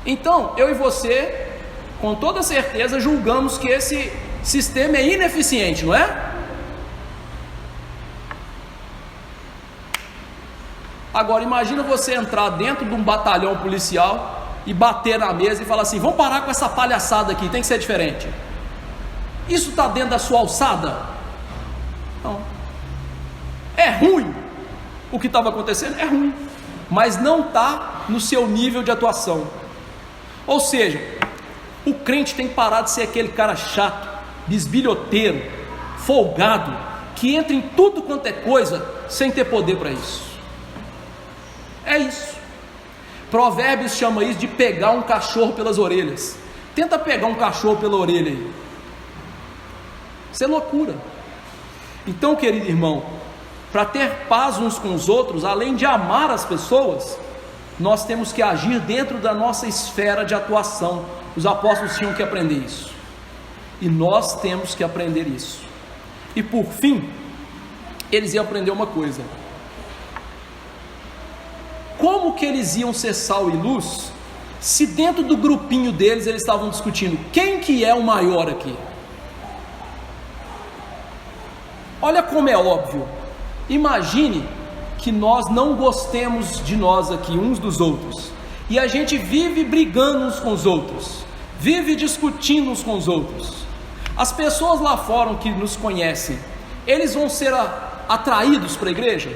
Então, eu e você, com toda certeza, julgamos que esse sistema é ineficiente, não é? Agora, imagina você entrar dentro de um batalhão policial e bater na mesa e falar assim: vamos parar com essa palhaçada aqui, tem que ser diferente. Isso está dentro da sua alçada? Não. É ruim o que estava acontecendo? É ruim, mas não está no seu nível de atuação. Ou seja, o crente tem que parar de ser aquele cara chato, bisbilhoteiro, folgado, que entra em tudo quanto é coisa sem ter poder para isso. É isso. Provérbios chama isso de pegar um cachorro pelas orelhas. Tenta pegar um cachorro pela orelha aí. Isso é loucura. Então, querido irmão, para ter paz uns com os outros, além de amar as pessoas, nós temos que agir dentro da nossa esfera de atuação. Os apóstolos tinham que aprender isso, e nós temos que aprender isso. E por fim, eles iam aprender uma coisa: como que eles iam ser sal e luz, se dentro do grupinho deles eles estavam discutindo quem que é o maior aqui? Olha como é óbvio. Imagine que nós não gostemos de nós aqui, uns dos outros, e a gente vive brigando uns com os outros, vive discutindo uns com os outros. As pessoas lá fora que nos conhecem, eles vão ser atraídos para a igreja?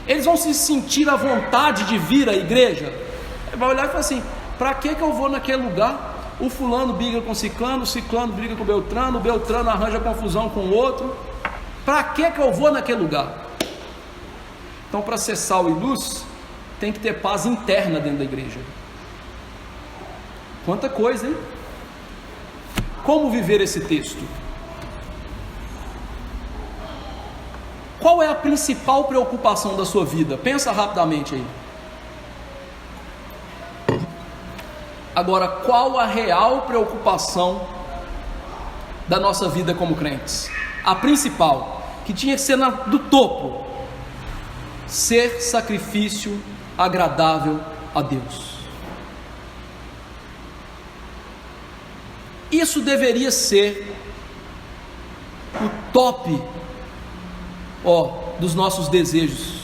Eles vão se sentir à vontade de vir à igreja? Ele vai olhar e falar assim: para que eu vou naquele lugar? O fulano briga com o ciclano briga com o Beltrano arranja confusão com o outro. Para que eu vou naquele lugar? Então, para ser sal e luz, tem que ter paz interna dentro da igreja. Quanta coisa, hein? Como viver esse texto? Qual é a principal preocupação da sua vida? Pensa rapidamente aí. Agora, qual a real preocupação da nossa vida como crentes? A principal, que tinha que ser do topo: ser sacrifício agradável a Deus. Isso deveria ser o top dos nossos desejos: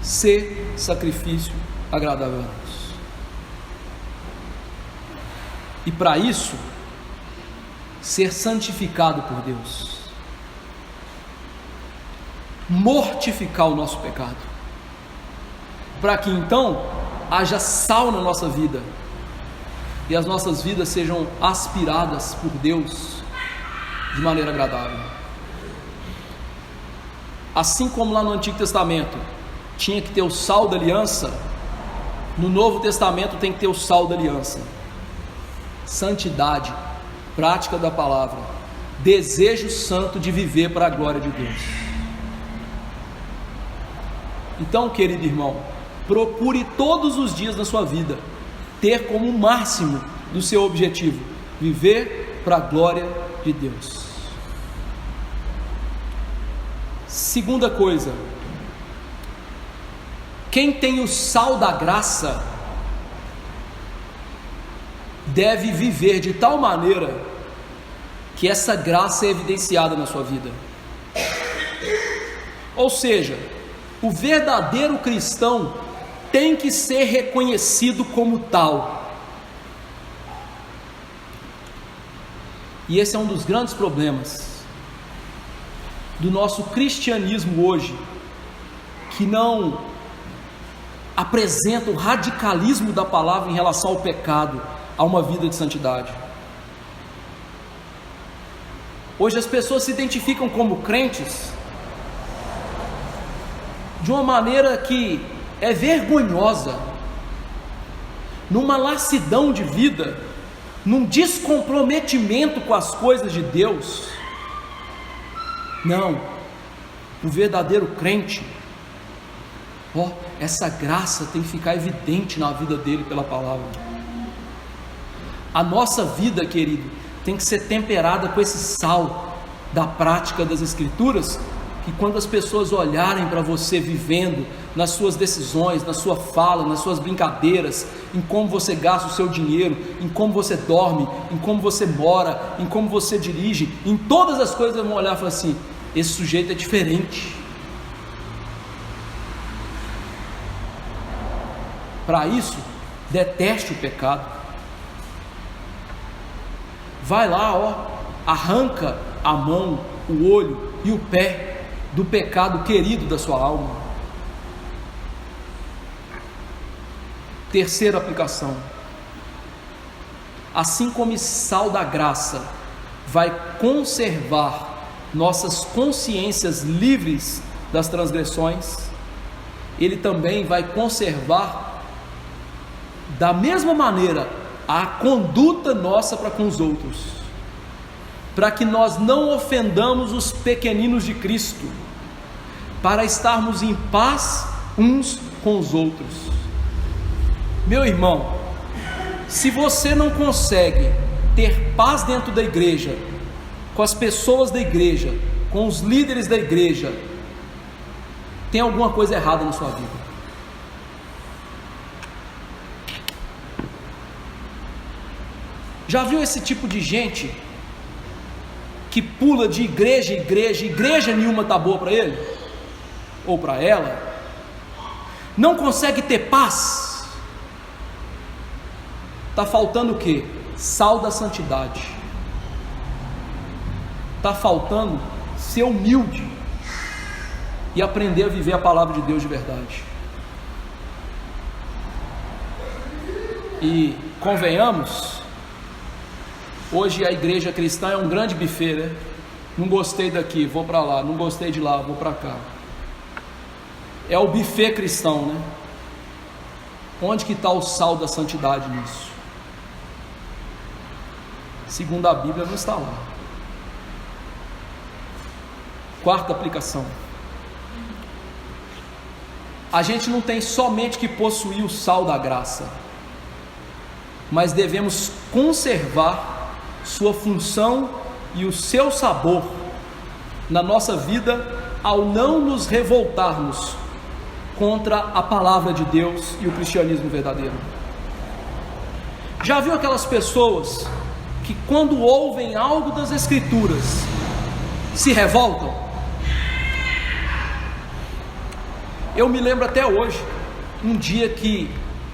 ser sacrifício agradável a Deus. E para isso, ser santificado por Deus, mortificar o nosso pecado, para que então haja sal na nossa vida e as nossas vidas sejam aspiradas por Deus de maneira agradável. Assim como lá no Antigo Testamento tinha que ter o sal da aliança, no Novo Testamento tem que ter o sal da aliança: santidade, prática da palavra, desejo santo de viver para a glória de Deus. Então, querido irmão, procure todos os dias da sua vida ter como máximo do seu objetivo viver para a glória de Deus. Segunda coisa, quem tem o sal da graça deve viver de tal maneira que essa graça é evidenciada na sua vida. Ou seja, o verdadeiro cristão tem que ser reconhecido como tal. E esse é um dos grandes problemas do nosso cristianismo hoje, que não apresenta o radicalismo da palavra em relação ao pecado, a uma vida de santidade. Hoje as pessoas se identificam como crentes de uma maneira que é vergonhosa, numa lassidão de vida, num descomprometimento com as coisas de Deus. Não, o verdadeiro crente, essa graça tem que ficar evidente na vida dele pela palavra. A nossa vida, querido, tem que ser temperada com esse sal da prática das Escrituras, que quando as pessoas olharem para você vivendo, nas suas decisões, na sua fala, nas suas brincadeiras, em como você gasta o seu dinheiro, em como você dorme, em como você mora, em como você dirige, em todas as coisas, vão olhar e falar assim: esse sujeito é diferente. Para isso, deteste o pecado. Vai lá, arranca a mão, o olho e o pé do pecado querido da sua alma. Terceira aplicação: assim como o sal da graça vai conservar nossas consciências livres das transgressões, ele também vai conservar da mesma maneira a conduta nossa para com os outros, para que nós não ofendamos os pequeninos de Cristo, para estarmos em paz uns com os outros. Meu irmão, se você não consegue ter paz dentro da igreja, com as pessoas da igreja, com os líderes da igreja, tem alguma coisa errada na sua vida. Já viu esse tipo de gente que pula de igreja em igreja, igreja nenhuma está boa para ele ou para ela, não consegue ter paz? Está faltando o quê? Sal da santidade. está faltando ser humilde e aprender a viver a palavra de Deus de verdade. E convenhamos, hoje a igreja cristã é um grande buffet, né? Não gostei daqui, vou para lá, não gostei de lá, vou para cá. É o buffet cristão, né? Onde que está o sal da santidade nisso? Segundo a Bíblia, não está lá. Quarta aplicação: a gente não tem somente que possuir o sal da graça, mas devemos conservar sua função e o seu sabor na nossa vida ao não nos revoltarmos contra a palavra de Deus e o cristianismo verdadeiro. Já viu aquelas pessoas que quando ouvem algo das Escrituras se revoltam? Eu me lembro até hoje, um dia que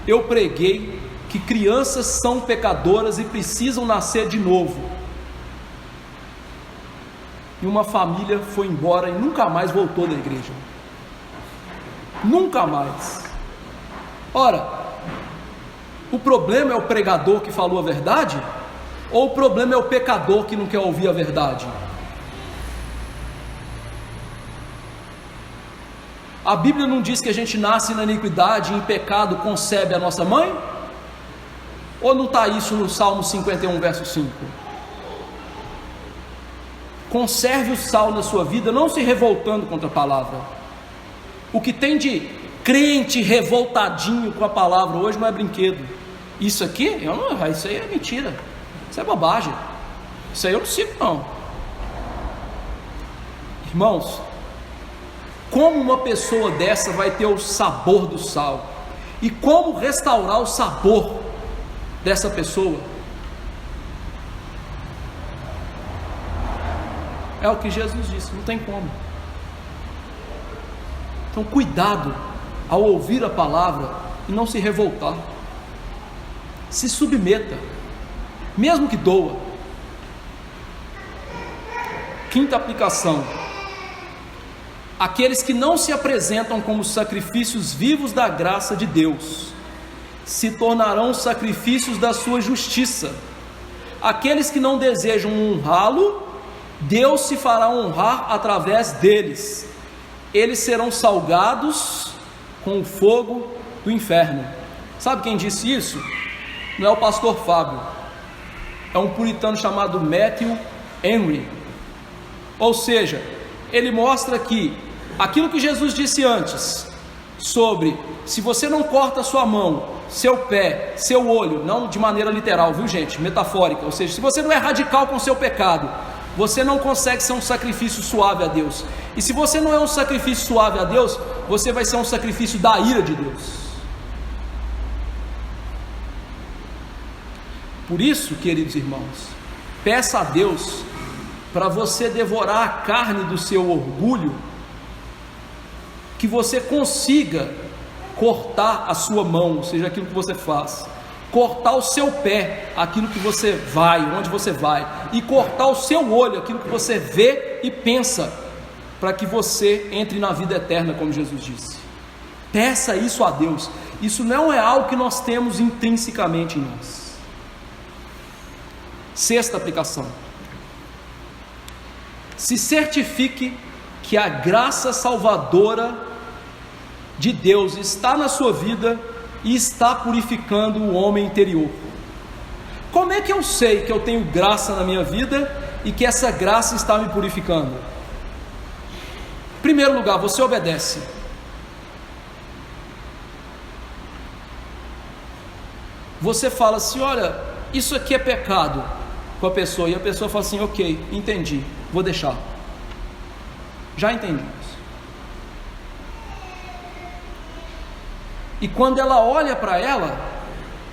eu preguei que crianças são pecadoras e precisam nascer de novo, e uma família foi embora e nunca mais voltou da igreja. Nunca mais. Ora, o problema é o pregador que falou a verdade? Ou o problema é o pecador que não quer ouvir a verdade? A Bíblia não diz que a gente nasce na iniquidade e em pecado concebe a nossa mãe? Ou não está isso no Salmo 51, verso 5? Conserve o sal na sua vida, não se revoltando contra a palavra. O que tem de crente revoltadinho com a palavra hoje não é brinquedo. Isso aqui, isso aí é mentira, isso é bobagem, isso aí eu não sigo não. Irmãos, como uma pessoa dessa vai ter o sabor do sal? E como restaurar o sabor dessa pessoa? É o que Jesus disse, não tem como. Então cuidado ao ouvir a palavra e não se revoltar. Se submeta, mesmo que doa. Quinta aplicação: aqueles que não se apresentam como sacrifícios vivos da graça de Deus se tornarão sacrifícios da sua justiça. Aqueles que não desejam honrá-lo, Deus se fará honrar através deles. Eles serão salgados com o fogo do inferno. Sabe quem disse isso? Não é o pastor Fábio, é um puritano chamado Matthew Henry. Ou seja, ele mostra que aquilo que Jesus disse antes, sobre se você não corta sua mão, seu pé, seu olho, não de maneira literal, viu gente, metafórica, ou seja, se você não é radical com o seu pecado, você não consegue ser um sacrifício suave a Deus. E se você não é um sacrifício suave a Deus, você vai ser um sacrifício da ira de Deus. Por isso, queridos irmãos, peça a Deus para você devorar a carne do seu orgulho, que você consiga cortar a sua mão, ou seja, aquilo que você faz, cortar o seu pé, aquilo que você vai, onde você vai, e cortar o seu olho, aquilo que você vê e pensa, para que você entre na vida eterna, como Jesus disse. Peça isso a Deus. Isso não é algo que nós temos intrinsecamente em nós. Sexta aplicação: se certifique que a graça salvadora de Deus está na sua vida e está purificando o homem interior. Como é que eu sei que eu tenho graça na minha vida e que essa graça está me purificando? Em primeiro lugar, você obedece. Você fala assim: olha, isso aqui é pecado, com a pessoa, e a pessoa fala assim: ok, entendi, vou deixar. Já entendi. E quando ela olha para ela,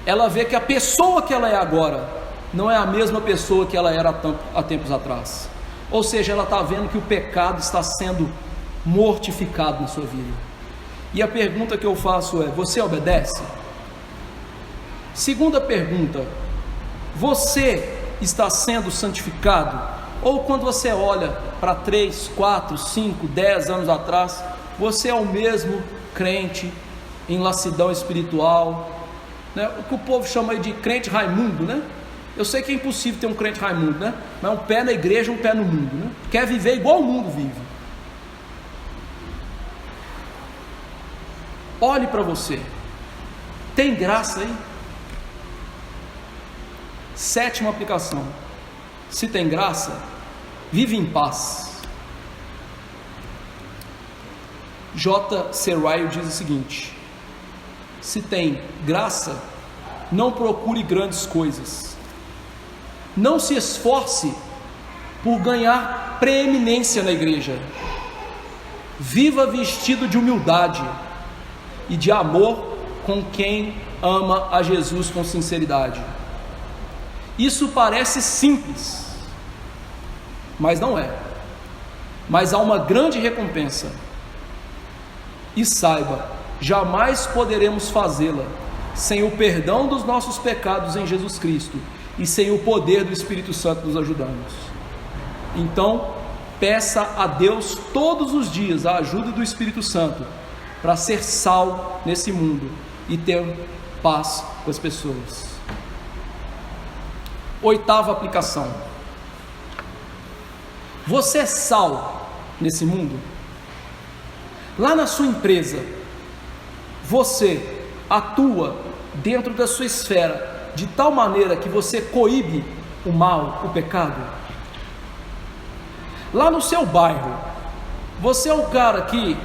ela vê que a pessoa que ela é agora não é a mesma pessoa que ela era há tempos atrás. Ou seja, ela está vendo que o pecado está sendo mortificado na sua vida. E a pergunta que eu faço é: você obedece? Segunda pergunta: você está sendo santificado ou quando você olha para 3, 4, 5, 10 anos atrás, você é o mesmo crente em lassidão espiritual, né? O que o povo chama aí de crente Raimundo, né? Eu sei que é impossível ter um crente Raimundo, né? Mas um pé na igreja, um pé no mundo, né? Quer viver igual o mundo vive. Olhe para você, tem graça aí? Sétima aplicação: se tem graça, vive em paz. J.C. Ryle diz o seguinte: se tem graça, não procure grandes coisas, não se esforce por ganhar preeminência na igreja, viva vestido de humildade e de amor com quem ama a Jesus com sinceridade. Isso parece simples, mas não é. Mas há uma grande recompensa. E saiba, jamais poderemos fazê-la sem o perdão dos nossos pecados em Jesus Cristo e sem o poder do Espírito Santo nos ajudando. Então, peça a Deus todos os dias a ajuda do Espírito Santo para ser sal nesse mundo e ter paz com as pessoas. Oitava aplicação: você é sal nesse mundo? Lá na sua empresa, você atua dentro da sua esfera de tal maneira que você coíbe o mal, o pecado? Lá no seu bairro, você é o cara que,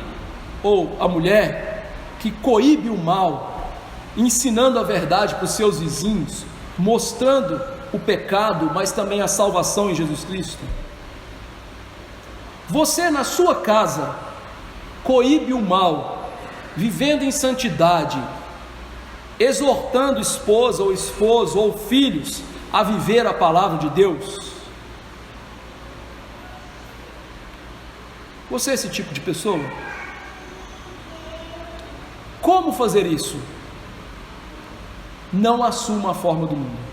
ou a mulher, que coíbe o mal, ensinando a verdade para os seus vizinhos, mostrando o pecado, mas também a salvação em Jesus Cristo? Você na sua casa coíbe o mal, vivendo em santidade, exortando esposa ou esposo ou filhos a viver a palavra de Deus? Você é esse tipo de pessoa? Como fazer isso? Não assuma a forma do mundo.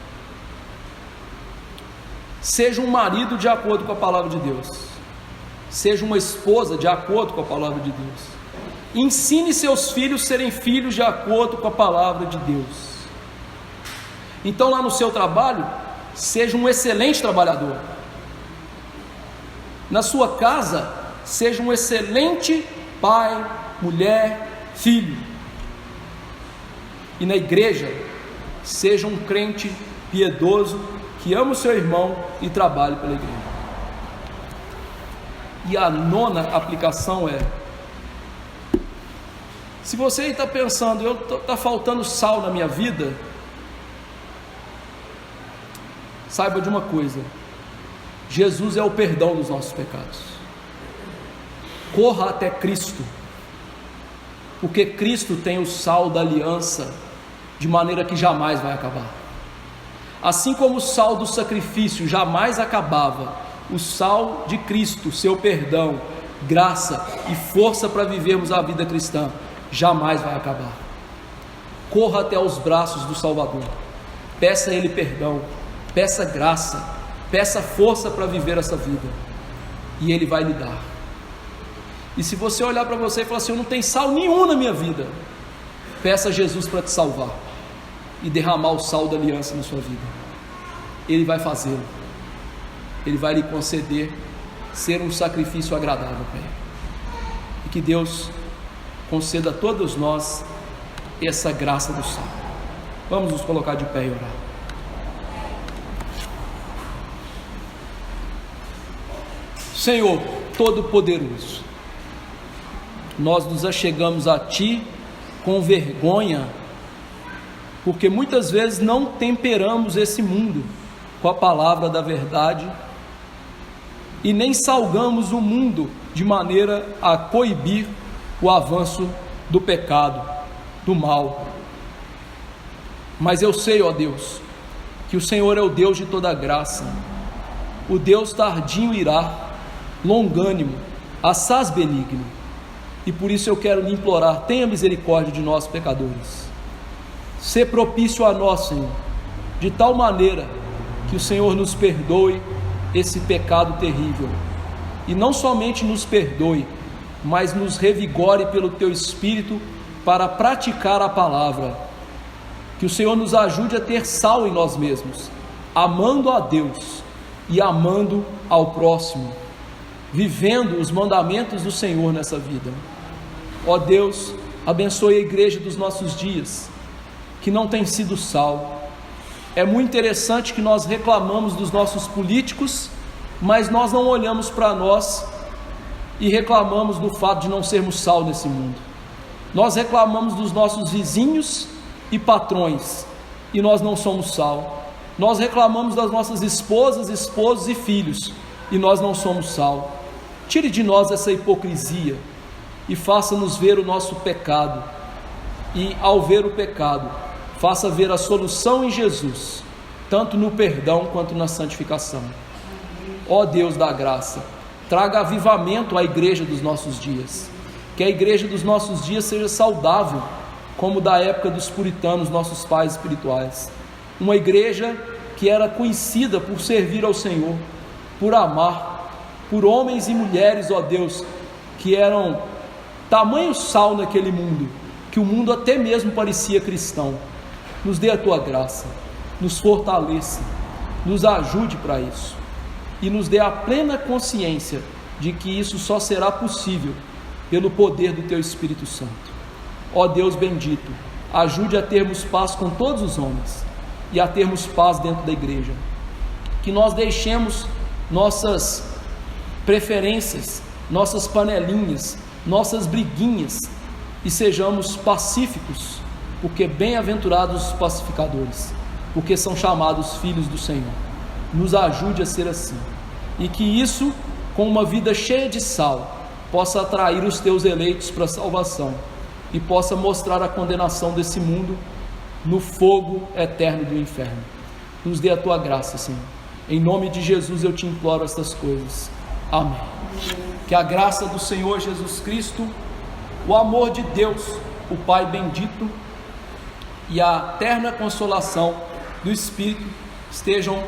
Seja um marido de acordo com a palavra de Deus. Seja uma esposa de acordo com a palavra de Deus. Ensine seus filhos a serem filhos de acordo com a palavra de Deus. Então, lá no seu trabalho, seja um excelente trabalhador. Na sua casa, seja um excelente pai, mulher, filho. E na igreja, seja um crente piedoso, que ama o seu irmão e trabalhe pela igreja. E a nona aplicação é: se você está pensando, está faltando sal na minha vida, saiba de uma coisa: Jesus é o perdão dos nossos pecados. Corra até Cristo, porque Cristo tem o sal da aliança, de maneira que jamais vai acabar. Assim como o sal do sacrifício jamais acabava, o sal de Cristo, seu perdão, graça e força para vivermos a vida cristã, jamais vai acabar. Corra até os braços do Salvador, peça a Ele perdão, peça graça, peça força para viver essa vida, e Ele vai lhe dar. E se você olhar para você e falar assim: eu não tenho sal nenhum na minha vida, peça a Jesus para te salvar e derramar o sal da aliança na sua vida. Ele vai fazê-lo. Ele vai lhe conceder ser um sacrifício agradável para Ele. E que Deus conceda a todos nós essa graça do sal. Vamos nos colocar de pé e orar. Senhor Todo-Poderoso, nós nos achegamos a Ti com vergonha, porque muitas vezes não temperamos esse mundo com a palavra da verdade e nem salgamos o mundo de maneira a coibir o avanço do pecado, do mal. Mas eu sei, ó Deus, que o Senhor é o Deus de toda graça, o Deus tardio irá, longânimo, assaz benigno, e por isso eu quero lhe implorar: tenha misericórdia de nós pecadores, sê propício a nós, Senhor, de tal maneira que o Senhor nos perdoe esse pecado terrível. E não somente nos perdoe, mas nos revigore pelo Teu Espírito para praticar a palavra. Que o Senhor nos ajude a ter sal em nós mesmos, amando a Deus e amando ao próximo, vivendo os mandamentos do Senhor nessa vida. Ó Deus, abençoe a igreja dos nossos dias, que não tem sido sal. É muito interessante que nós reclamamos dos nossos políticos, mas nós não olhamos para nós e reclamamos do fato de não sermos sal nesse mundo. Nós reclamamos dos nossos vizinhos e patrões, e nós não somos sal. Nós reclamamos das nossas esposas, esposos e filhos, e nós não somos sal. Tire de nós essa hipocrisia e faça-nos ver o nosso pecado, e ao ver o pecado, faça ver a solução em Jesus, tanto no perdão quanto na santificação. Ó Deus da graça, traga avivamento à igreja dos nossos dias, que a igreja dos nossos dias seja saudável, como da época dos puritanos, nossos pais espirituais. Uma igreja que era conhecida por servir ao Senhor, por amar, por homens e mulheres, ó Deus, que eram tamanho sal naquele mundo, que o mundo até mesmo parecia cristão. Nos dê a Tua graça, nos fortaleça, nos ajude para isso, e nos dê a plena consciência de que isso só será possível pelo poder do Teu Espírito Santo. Ó Deus bendito, ajude a termos paz com todos os homens e a termos paz dentro da igreja. Que nós deixemos nossas preferências, nossas panelinhas, nossas briguinhas e sejamos pacíficos, porque bem-aventurados os pacificadores, porque são chamados filhos do Senhor. Nos ajude a ser assim, e que isso, com uma vida cheia de sal, possa atrair os Teus eleitos para a salvação e possa mostrar a condenação desse mundo no fogo eterno do inferno. Nos dê a Tua graça, Senhor. Em nome de Jesus eu Te imploro estas coisas. Amém. Que a graça do Senhor Jesus Cristo, o amor de Deus, o Pai bendito, e a eterna consolação do Espírito estejam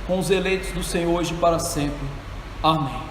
com os eleitos do Senhor hoje e para sempre. Amém.